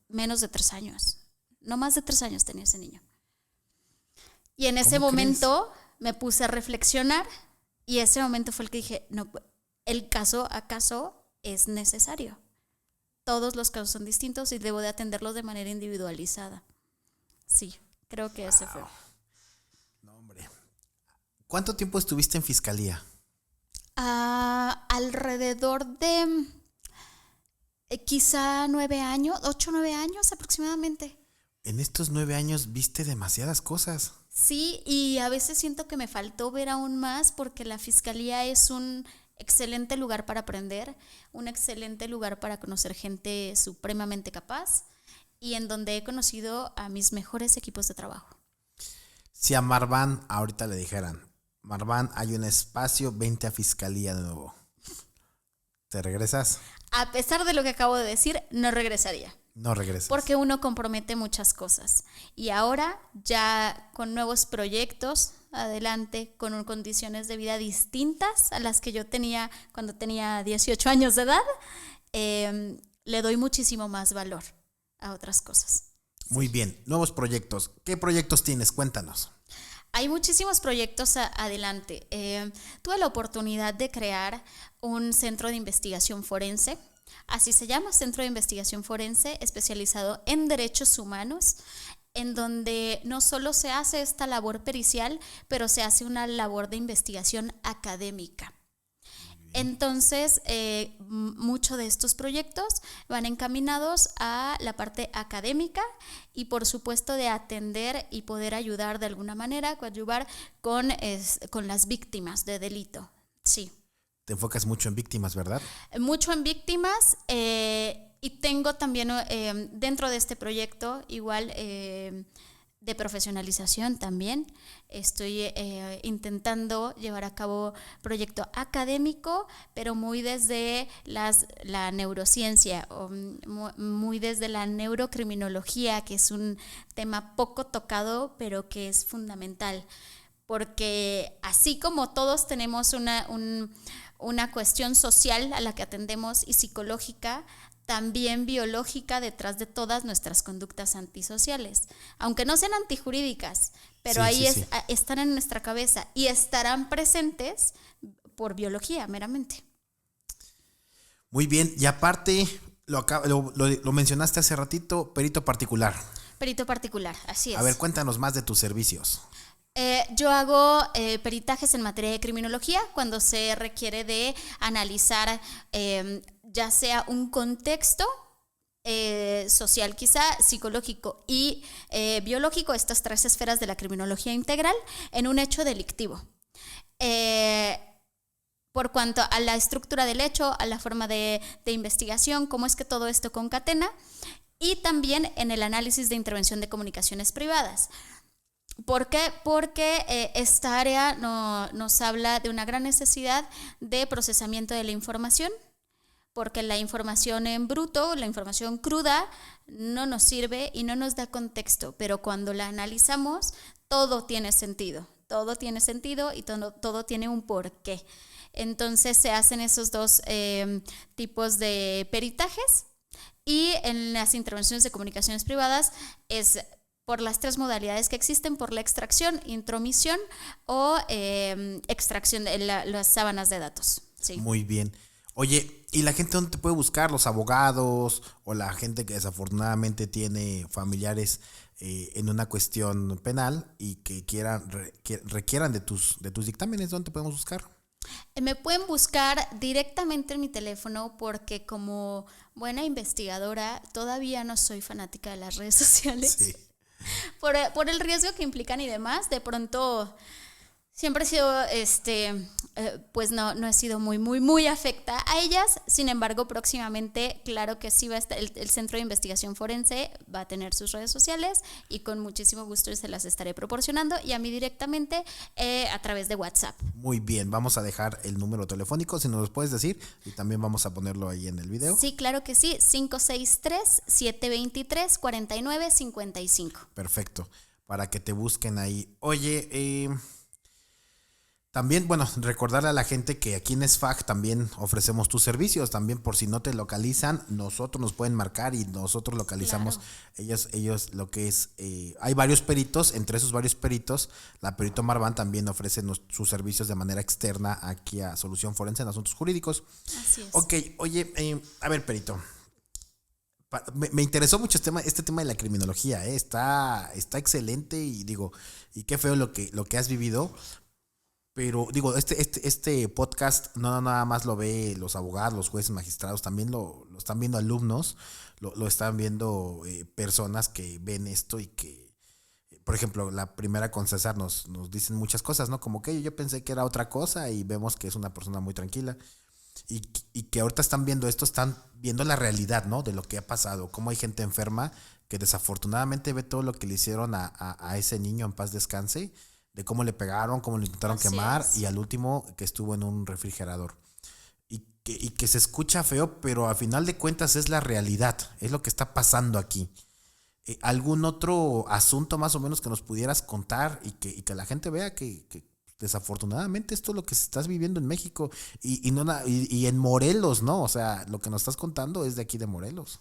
menos de 3 años. No más de 3 años tenía ese niño. Y en ese momento me puse a reflexionar y ese momento fue el que dije, no, el caso a caso es necesario. Todos los casos son distintos y debo de atenderlos de manera individualizada. Sí, creo que ese fue. No, hombre. ¿Cuánto tiempo estuviste en fiscalía? Alrededor de quizá 9 años, 8 o 9 años aproximadamente. En estos 9 años viste demasiadas cosas. Sí, y a veces siento que me faltó ver aún más porque la fiscalía es un excelente lugar para aprender, un excelente lugar para conocer gente supremamente capaz y en donde he conocido a mis mejores equipos de trabajo. Si a Marván ahorita le dijeran, Marván, hay un espacio, vente a fiscalía de nuevo, ¿te regresas? A pesar de lo que acabo de decir, no regresaría. No regresas. Porque uno compromete muchas cosas. Y ahora ya con nuevos proyectos adelante, con condiciones de vida distintas a las que yo tenía cuando tenía 18 años de edad, le doy muchísimo más valor a otras cosas. Muy bien, nuevos proyectos. ¿Qué proyectos tienes? Cuéntanos. Hay muchísimos proyectos adelante. Tuve la oportunidad de crear un centro de investigación forense. Así se llama, Centro de Investigación Forense, especializado en derechos humanos, en donde no solo se hace esta labor pericial, pero se hace una labor de investigación académica. Entonces, muchos de estos proyectos van encaminados a la parte académica y, por supuesto, de atender y poder ayudar de alguna manera, coadyuvar con las víctimas de delito. Sí. Te enfocas mucho en víctimas, ¿verdad? Mucho en víctimas y tengo también dentro de este proyecto igual de profesionalización también. Estoy intentando llevar a cabo proyecto académico, pero muy desde la neurociencia, o muy desde la neurocriminología, que es un tema poco tocado, pero que es fundamental. Porque así como todos tenemos una cuestión social a la que atendemos y psicológica, también biológica detrás de todas nuestras conductas antisociales, aunque no sean antijurídicas, pero están en nuestra cabeza y estarán presentes por biología meramente. Muy bien, y aparte, lo mencionaste hace ratito, perito particular. Perito particular, así es. A ver, cuéntanos más de tus servicios. Yo hago peritajes en materia de criminología cuando se requiere de analizar ya sea un contexto social quizá, psicológico y biológico, estas 3 esferas de la criminología integral, en un hecho delictivo. por cuanto a la estructura del hecho, a la forma de investigación, cómo es que todo esto concatena, y también en el análisis de intervención de comunicaciones privadas. ¿Por qué? Porque esta área nos habla de una gran necesidad de procesamiento de la información, porque la información en bruto, la información cruda, no nos sirve y no nos da contexto, pero cuando la analizamos, todo tiene sentido y todo tiene un porqué. Entonces se hacen esos dos tipos de peritajes, y en las intervenciones de comunicaciones privadas es por las 3 modalidades que existen: por la extracción, intromisión o extracción de las sábanas de datos. Sí. Muy bien. Oye, ¿y la gente dónde te puede buscar? ¿Los abogados o la gente que desafortunadamente tiene familiares en una cuestión penal y que requieran de tus dictámenes? ¿Dónde te podemos buscar? Me pueden buscar directamente en mi teléfono, porque como buena investigadora todavía no soy fanática de las redes sociales. Sí. Por el riesgo que implican y demás. De pronto siempre he sido, pues no he sido muy afecta a ellas. Sin embargo, próximamente, claro que sí va a estar, el Centro de Investigación Forense va a tener sus redes sociales, y con muchísimo gusto se las estaré proporcionando, y a mí directamente a través de WhatsApp. Muy bien, vamos a dejar el número telefónico, si nos lo puedes decir, y también vamos a ponerlo ahí en el video. Sí, claro que sí, 563-723-4955. Perfecto, para que te busquen ahí. Oye, también, bueno, recordarle a la gente que aquí en SFAG también ofrecemos tus servicios. También, por si no te localizan, nosotros nos pueden marcar y nosotros localizamos. Claro. Ellos lo que es, hay varios peritos. Entre esos varios peritos, la Perito Marván también ofrece sus servicios de manera externa aquí a Solución Forense en Asuntos Jurídicos. Así es. Ok, oye, a ver, perito, me interesó mucho este tema de la criminología. Está excelente, y digo, y qué feo lo que has vivido. Pero digo, este podcast no nada más lo ve los abogados, los jueces, magistrados, también lo están viendo alumnos, lo están viendo personas que ven esto y que, por ejemplo, la primera con César nos dicen muchas cosas, ¿no? Como que yo pensé que era otra cosa, y vemos que es una persona muy tranquila, y que ahorita están viendo esto, están viendo la realidad, ¿no? De lo que ha pasado, cómo hay gente enferma que desafortunadamente ve todo lo que le hicieron a ese niño, en paz descanse, de cómo le pegaron, cómo lo intentaron quemar, y al último que estuvo en un refrigerador. Y que se escucha feo, pero al final de cuentas es la realidad, es lo que está pasando aquí. ¿Algún otro asunto más o menos que nos pudieras contar y que la gente vea que desafortunadamente esto es lo que estás viviendo en México y en Morelos, ¿no? O sea, lo que nos estás contando es de aquí de Morelos.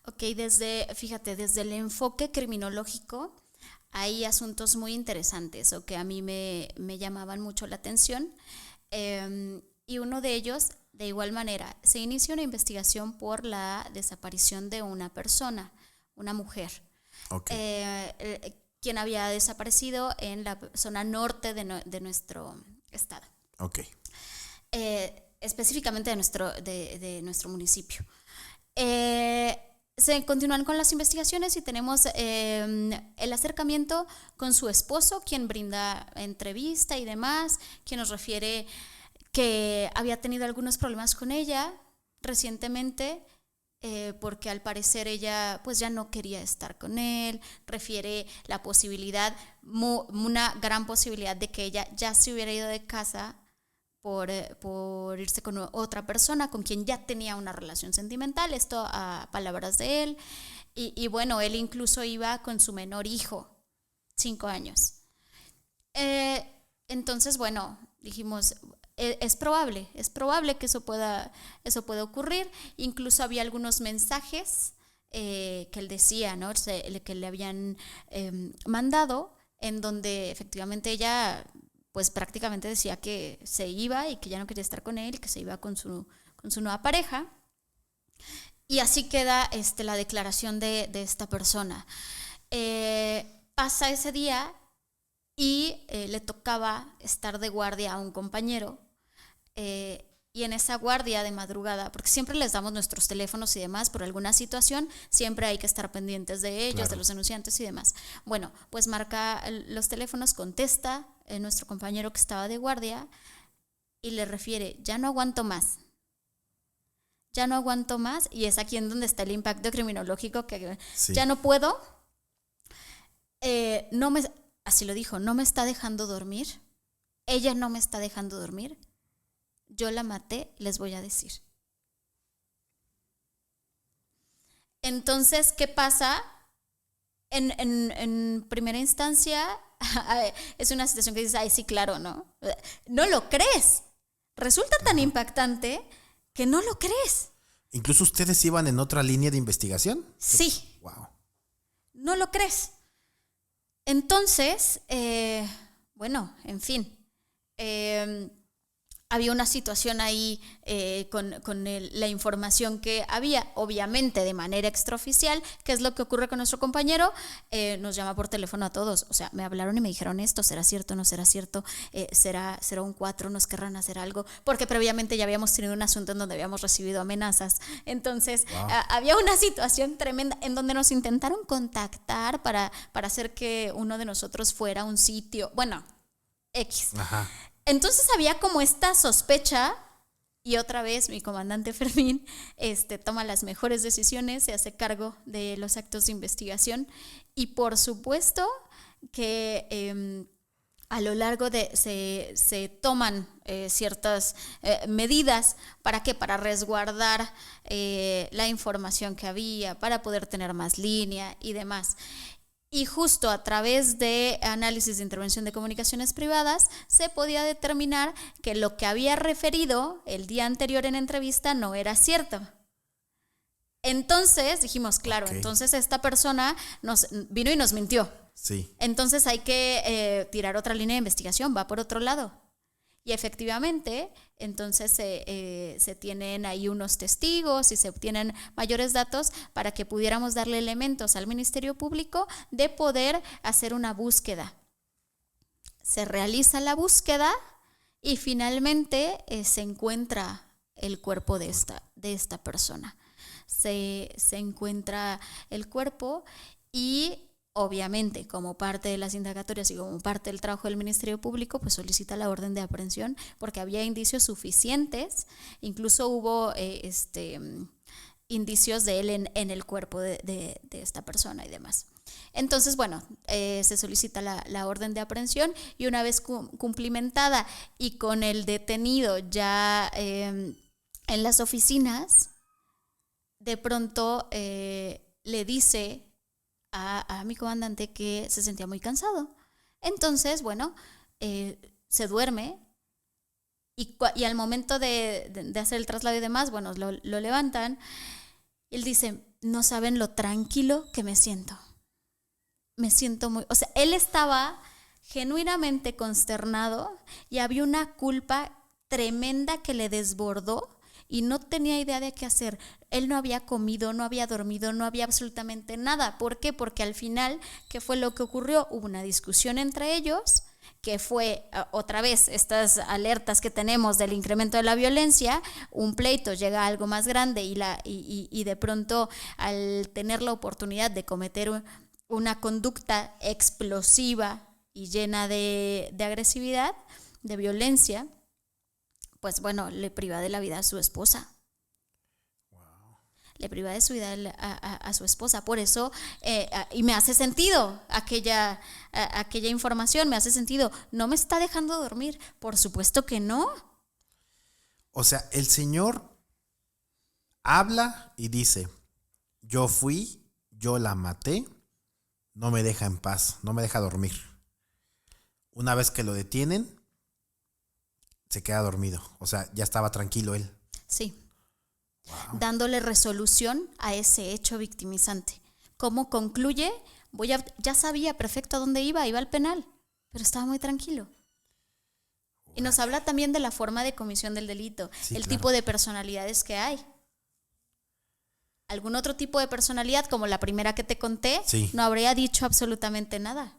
Ok, desde el enfoque criminológico, hay asuntos muy interesantes o que a mí me llamaban mucho la atención, y uno de ellos, de igual manera, se inicia una investigación por la desaparición de una persona, una mujer, quien había desaparecido en la zona norte de nuestro estado, específicamente de nuestro municipio. Se continúan con las investigaciones y tenemos el acercamiento con su esposo, quien brinda entrevista y demás, quien nos refiere que había tenido algunos problemas con ella recientemente, porque al parecer ella pues ya no quería estar con él. Refiere la posibilidad, una gran posibilidad, de que ella ya se hubiera ido de casa por irse con otra persona con quien ya tenía una relación sentimental, esto a palabras de él, y bueno, él incluso iba con su menor hijo, 5 años. Entonces, bueno, dijimos, es probable que eso pueda ocurrir. Incluso había algunos mensajes que él decía, ¿no? Que le habían mandado, en donde efectivamente ella pues prácticamente decía que se iba y que ya no quería estar con él, y que se iba con su nueva pareja. Y así queda la declaración de esta persona. Pasa ese día y le tocaba estar de guardia a un compañero, y en esa guardia de madrugada, porque siempre les damos nuestros teléfonos y demás, por alguna situación siempre hay que estar pendientes de ellos, claro, de los denunciantes y demás. Bueno, pues marca los teléfonos, contesta nuestro compañero que estaba de guardia, y le refiere, ya no aguanto más. Ya no aguanto más, y es aquí en donde está el impacto criminológico, que Sí. ya no puedo. Así lo dijo, no me está dejando dormir. Ella no me está dejando dormir. Yo la maté, les voy a decir. Entonces, ¿qué pasa? En primera instancia, es una situación que dices, ay, sí, claro, ¿no? No lo crees. Resulta tan impactante que no lo crees. ¿Incluso ustedes iban en otra línea de investigación? Sí. Wow. No lo crees. Entonces, bueno, en fin. Había una situación ahí con la información que había, obviamente de manera extraoficial, que es lo que ocurre con nuestro compañero. Nos llama por teléfono a todos, o sea, me hablaron y me dijeron esto, ¿será cierto, no será cierto? ¿Será un 4? ¿Nos querrán hacer algo? Porque previamente ya habíamos tenido un asunto en donde habíamos recibido amenazas. Entonces, wow. Había una situación tremenda en donde nos intentaron contactar para hacer que uno de nosotros fuera a un sitio, bueno, X. Ajá. Entonces había como esta sospecha, y otra vez mi comandante Fermín toma las mejores decisiones, se hace cargo de los actos de investigación, y por supuesto que a lo largo de se toman ciertas medidas. ¿Para qué? Para resguardar la información que había, para poder tener más línea y demás. Y justo a través de análisis de intervención de comunicaciones privadas se podía determinar que lo que había referido el día anterior en entrevista no era cierto. Entonces dijimos, claro, Okay. Entonces esta persona nos vino y nos mintió. Sí. Entonces hay que tirar otra línea de investigación, va por otro lado. Y efectivamente, entonces se tienen ahí unos testigos y se obtienen mayores datos para que pudiéramos darle elementos al Ministerio Público de poder hacer una búsqueda. Se realiza la búsqueda y finalmente se encuentra el cuerpo de esta persona. Se encuentra el cuerpo y obviamente, como parte de las indagatorias y como parte del trabajo del Ministerio Público, pues solicita la orden de aprehensión porque había indicios suficientes, incluso hubo indicios de él en el cuerpo de esta persona y demás. Entonces, bueno, se solicita la orden de aprehensión y una vez cumplimentada y con el detenido ya en las oficinas, de pronto le dice a mi comandante que se sentía muy cansado. Entonces, bueno, se duerme y al momento de hacer el traslado y demás, bueno, lo levantan. Él dice, no saben lo tranquilo que me siento. Me siento muy... O sea, él estaba genuinamente consternado y había una culpa tremenda que le desbordó y no tenía idea de qué hacer. Él no había comido, no había dormido, no había absolutamente nada. ¿Por qué? Porque al final, ¿qué fue lo que ocurrió? Hubo una discusión entre ellos, que fue otra vez estas alertas que tenemos del incremento de la violencia. Un pleito llega a algo más grande y de pronto, al tener la oportunidad de cometer una conducta explosiva y llena de agresividad, de violencia, pues bueno, le priva de la vida a su esposa. Wow. Le priva de su vida a su esposa. Por eso, y me hace sentido aquella información, me hace sentido. ¿No me está dejando dormir? Por supuesto que no. O sea, el señor habla y dice, yo fui, yo la maté, no me deja en paz, no me deja dormir. Una vez que lo detienen, se queda dormido. O sea, ya estaba tranquilo él. Sí. Wow. Dándole resolución a ese hecho victimizante. ¿Cómo concluye? Ya sabía perfecto a dónde iba al penal, pero estaba muy tranquilo. Y nos habla también de la forma de comisión del delito, Sí, el claro. tipo de personalidades que hay. Algún otro tipo de personalidad, como la primera que te conté, Sí. no habría dicho absolutamente nada.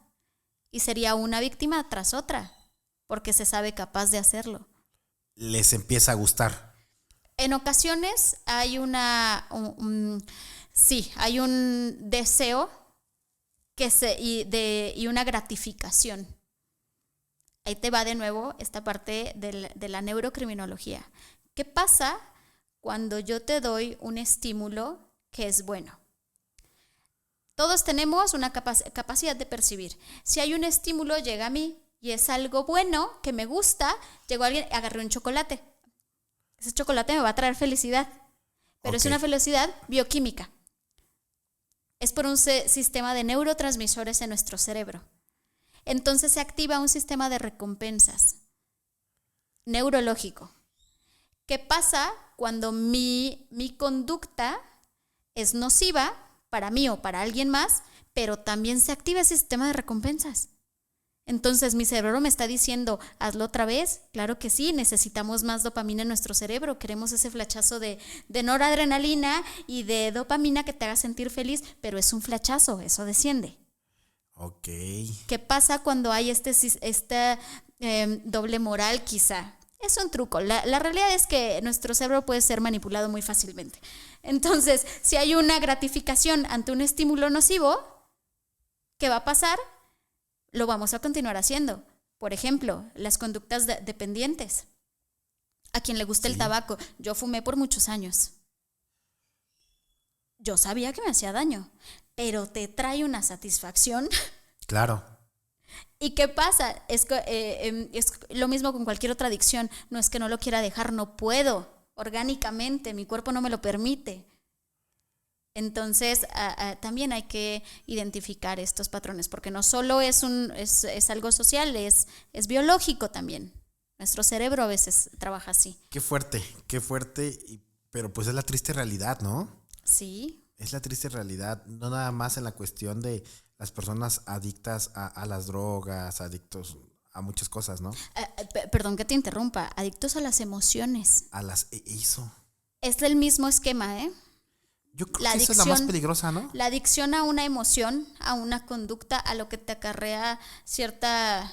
Y sería una víctima tras otra, porque se sabe capaz de hacerlo. Les empieza a gustar. En ocasiones hay hay un deseo y una gratificación. Ahí te va de nuevo esta parte de la neurocriminología. ¿Qué pasa cuando yo te doy un estímulo que es bueno? Todos tenemos una capacidad de percibir. Si hay un estímulo, llega a mí y es algo bueno, que me gusta, llegó alguien, agarré un chocolate. Ese chocolate me va a traer felicidad, pero es una felicidad bioquímica. Es por un sistema de neurotransmisores en nuestro cerebro. Entonces se activa un sistema de recompensas neurológico. ¿Qué pasa cuando mi conducta es nociva para mí o para alguien más, pero también se activa ese sistema de recompensas? Entonces mi cerebro me está diciendo, hazlo otra vez. Claro que sí, necesitamos más dopamina en nuestro cerebro. Queremos ese flachazo de noradrenalina y de dopamina que te haga sentir feliz, pero es un flachazo, eso desciende. Ok. ¿Qué pasa cuando hay esta doble moral quizá? Es un truco. La realidad es que nuestro cerebro puede ser manipulado muy fácilmente. Entonces, si hay una gratificación ante un estímulo nocivo, ¿qué va a pasar? Lo vamos a continuar haciendo. Por ejemplo, las conductas dependientes. A quien le gusta el tabaco. Yo fumé por muchos años. Yo sabía que me hacía daño, pero te trae una satisfacción. Claro. ¿Y qué pasa? Es lo mismo con cualquier otra adicción. No es que no lo quiera dejar, no puedo. Orgánicamente, mi cuerpo no me lo permite. Entonces, también hay que identificar estos patrones, porque no solo es algo social, es biológico también. Nuestro cerebro a veces trabaja así. Qué fuerte, pero pues es la triste realidad, ¿no? Sí. Es la triste realidad, no nada más en la cuestión de las personas adictas a las drogas, adictos a muchas cosas, ¿no? Perdón que te interrumpa, adictos a las emociones. Eso. Es el mismo esquema, ¿eh? Yo creo que eso es la más peligrosa, ¿no? La adicción a una emoción, a una conducta, a lo que te acarrea cierta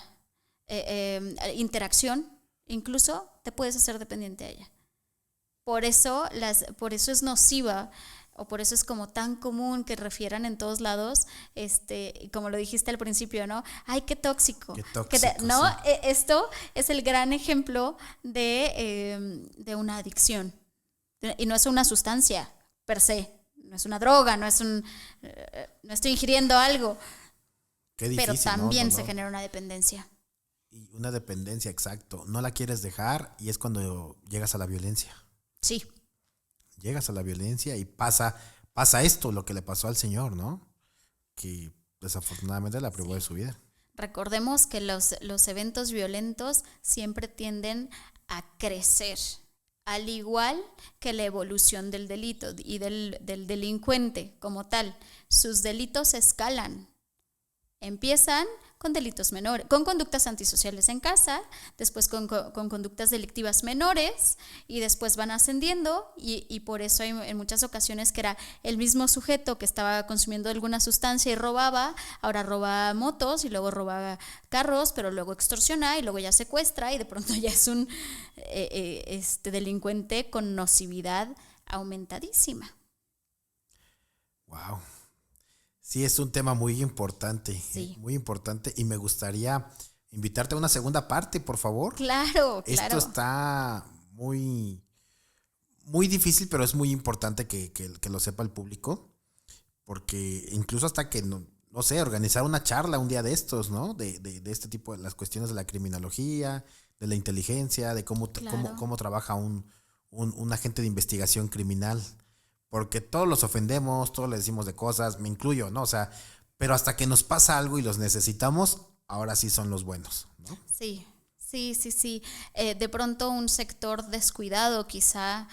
interacción, incluso te puedes hacer dependiente a ella. Por eso es nociva, o por eso es como tan común que refieran en todos lados, como lo dijiste al principio, ¿no? ¡Ay, qué tóxico! ¡Qué tóxico! ¿No? Sí. Esto es el gran ejemplo de una adicción. Y no es una sustancia per se, no es una droga, no estoy ingiriendo algo. Qué difícil, pero también ¿no? se genera una dependencia. Y una dependencia, exacto. No la quieres dejar y es cuando llegas a la violencia. Sí. Llegas a la violencia y pasa esto, lo que le pasó al señor, ¿no? Que desafortunadamente la privó de su vida. Recordemos que los eventos violentos siempre tienden a crecer, al igual que la evolución del delito y del delincuente como tal. Sus delitos escalan. Empiezan con delitos menores, con conductas antisociales en casa, después con conductas delictivas menores y después van ascendiendo y por eso hay en muchas ocasiones que era el mismo sujeto que estaba consumiendo alguna sustancia y robaba, ahora roba motos y luego roba carros, pero luego extorsiona y luego ya secuestra y de pronto ya es un delincuente con nocividad aumentadísima. Wow. Sí, es un tema muy importante, sí. Muy importante, y me gustaría invitarte a una segunda parte, por favor. Claro. Esto está muy, muy difícil, pero es muy importante que lo sepa el público, porque incluso hasta que, no sé, organizar una charla un día de estos, ¿no? De este tipo, de las cuestiones de la criminología, de la inteligencia, de cómo trabaja un agente de investigación criminal. Porque todos los ofendemos, todos les decimos de cosas, me incluyo, ¿no? O sea, pero hasta que nos pasa algo y los necesitamos, ahora sí son los buenos, ¿no? Sí. De pronto un sector descuidado quizá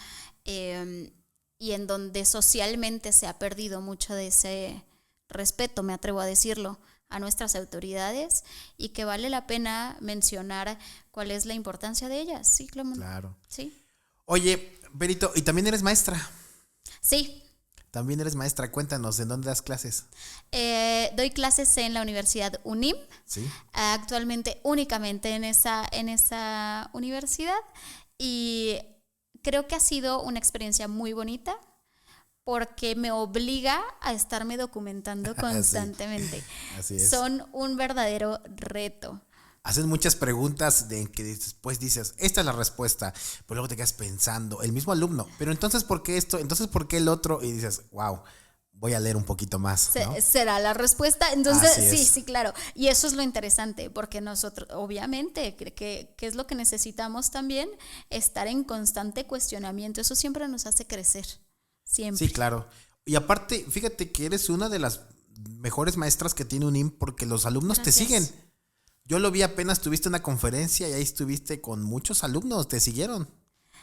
y en donde socialmente se ha perdido mucho de ese respeto, me atrevo a decirlo, a nuestras autoridades y que vale la pena mencionar cuál es la importancia de ellas. Sí, Claro. Sí. Oye, Berito, ¿y también eres maestra? Sí. También eres maestra, cuéntanos, ¿en dónde das clases? Doy clases en la Universidad UNIM, ¿Sí? Actualmente únicamente en esa universidad y creo que ha sido una experiencia muy bonita porque me obliga a estarme documentando constantemente. Así es. Son un verdadero reto hacen muchas preguntas de que después dices, esta es la respuesta, pero luego te quedas pensando, el mismo alumno, pero entonces ¿por qué esto? Entonces ¿por qué el otro? Y dices, wow, voy a leer un poquito más, ¿no? Será la respuesta. Entonces, Así es. sí, claro. Y eso es lo interesante, porque nosotros, obviamente, que es lo que necesitamos también, estar en constante cuestionamiento. Eso siempre nos hace crecer. Siempre. Sí, claro. Y aparte, fíjate que eres una de las mejores maestras que tiene UNIM porque los alumnos te siguen. Gracias. Yo lo vi apenas, tuviste una conferencia y ahí estuviste con muchos alumnos, te siguieron.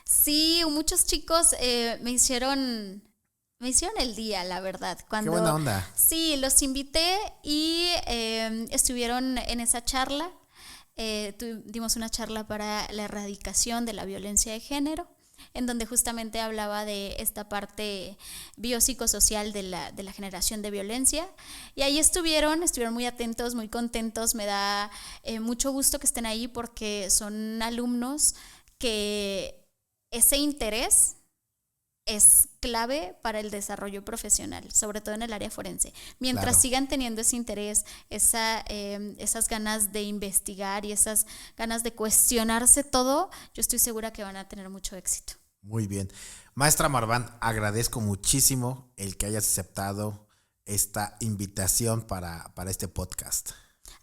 Sí, muchos chicos me hicieron el día, la verdad. Qué buena onda. Sí, los invité y estuvieron en esa charla. Dimos una charla para la erradicación de la violencia de género, en donde justamente hablaba de esta parte biopsicosocial de la generación de violencia. Y ahí estuvieron muy atentos, muy contentos. Me da mucho gusto que estén ahí porque son alumnos que ese interés es clave para el desarrollo profesional, sobre todo en el área forense. Mientras Claro. sigan teniendo ese interés, esas ganas de investigar y esas ganas de cuestionarse todo, yo estoy segura que van a tener mucho éxito. Muy bien. Maestra Marván, agradezco muchísimo el que hayas aceptado esta invitación para este podcast.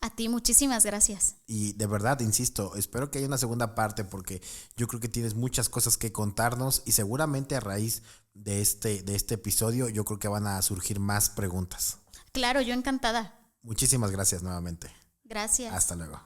A ti, muchísimas gracias. Y de verdad, insisto, espero que haya una segunda parte porque yo creo que tienes muchas cosas que contarnos y seguramente a raíz de este episodio yo creo que van a surgir más preguntas. Claro, yo encantada. Muchísimas gracias nuevamente. Gracias. Hasta luego.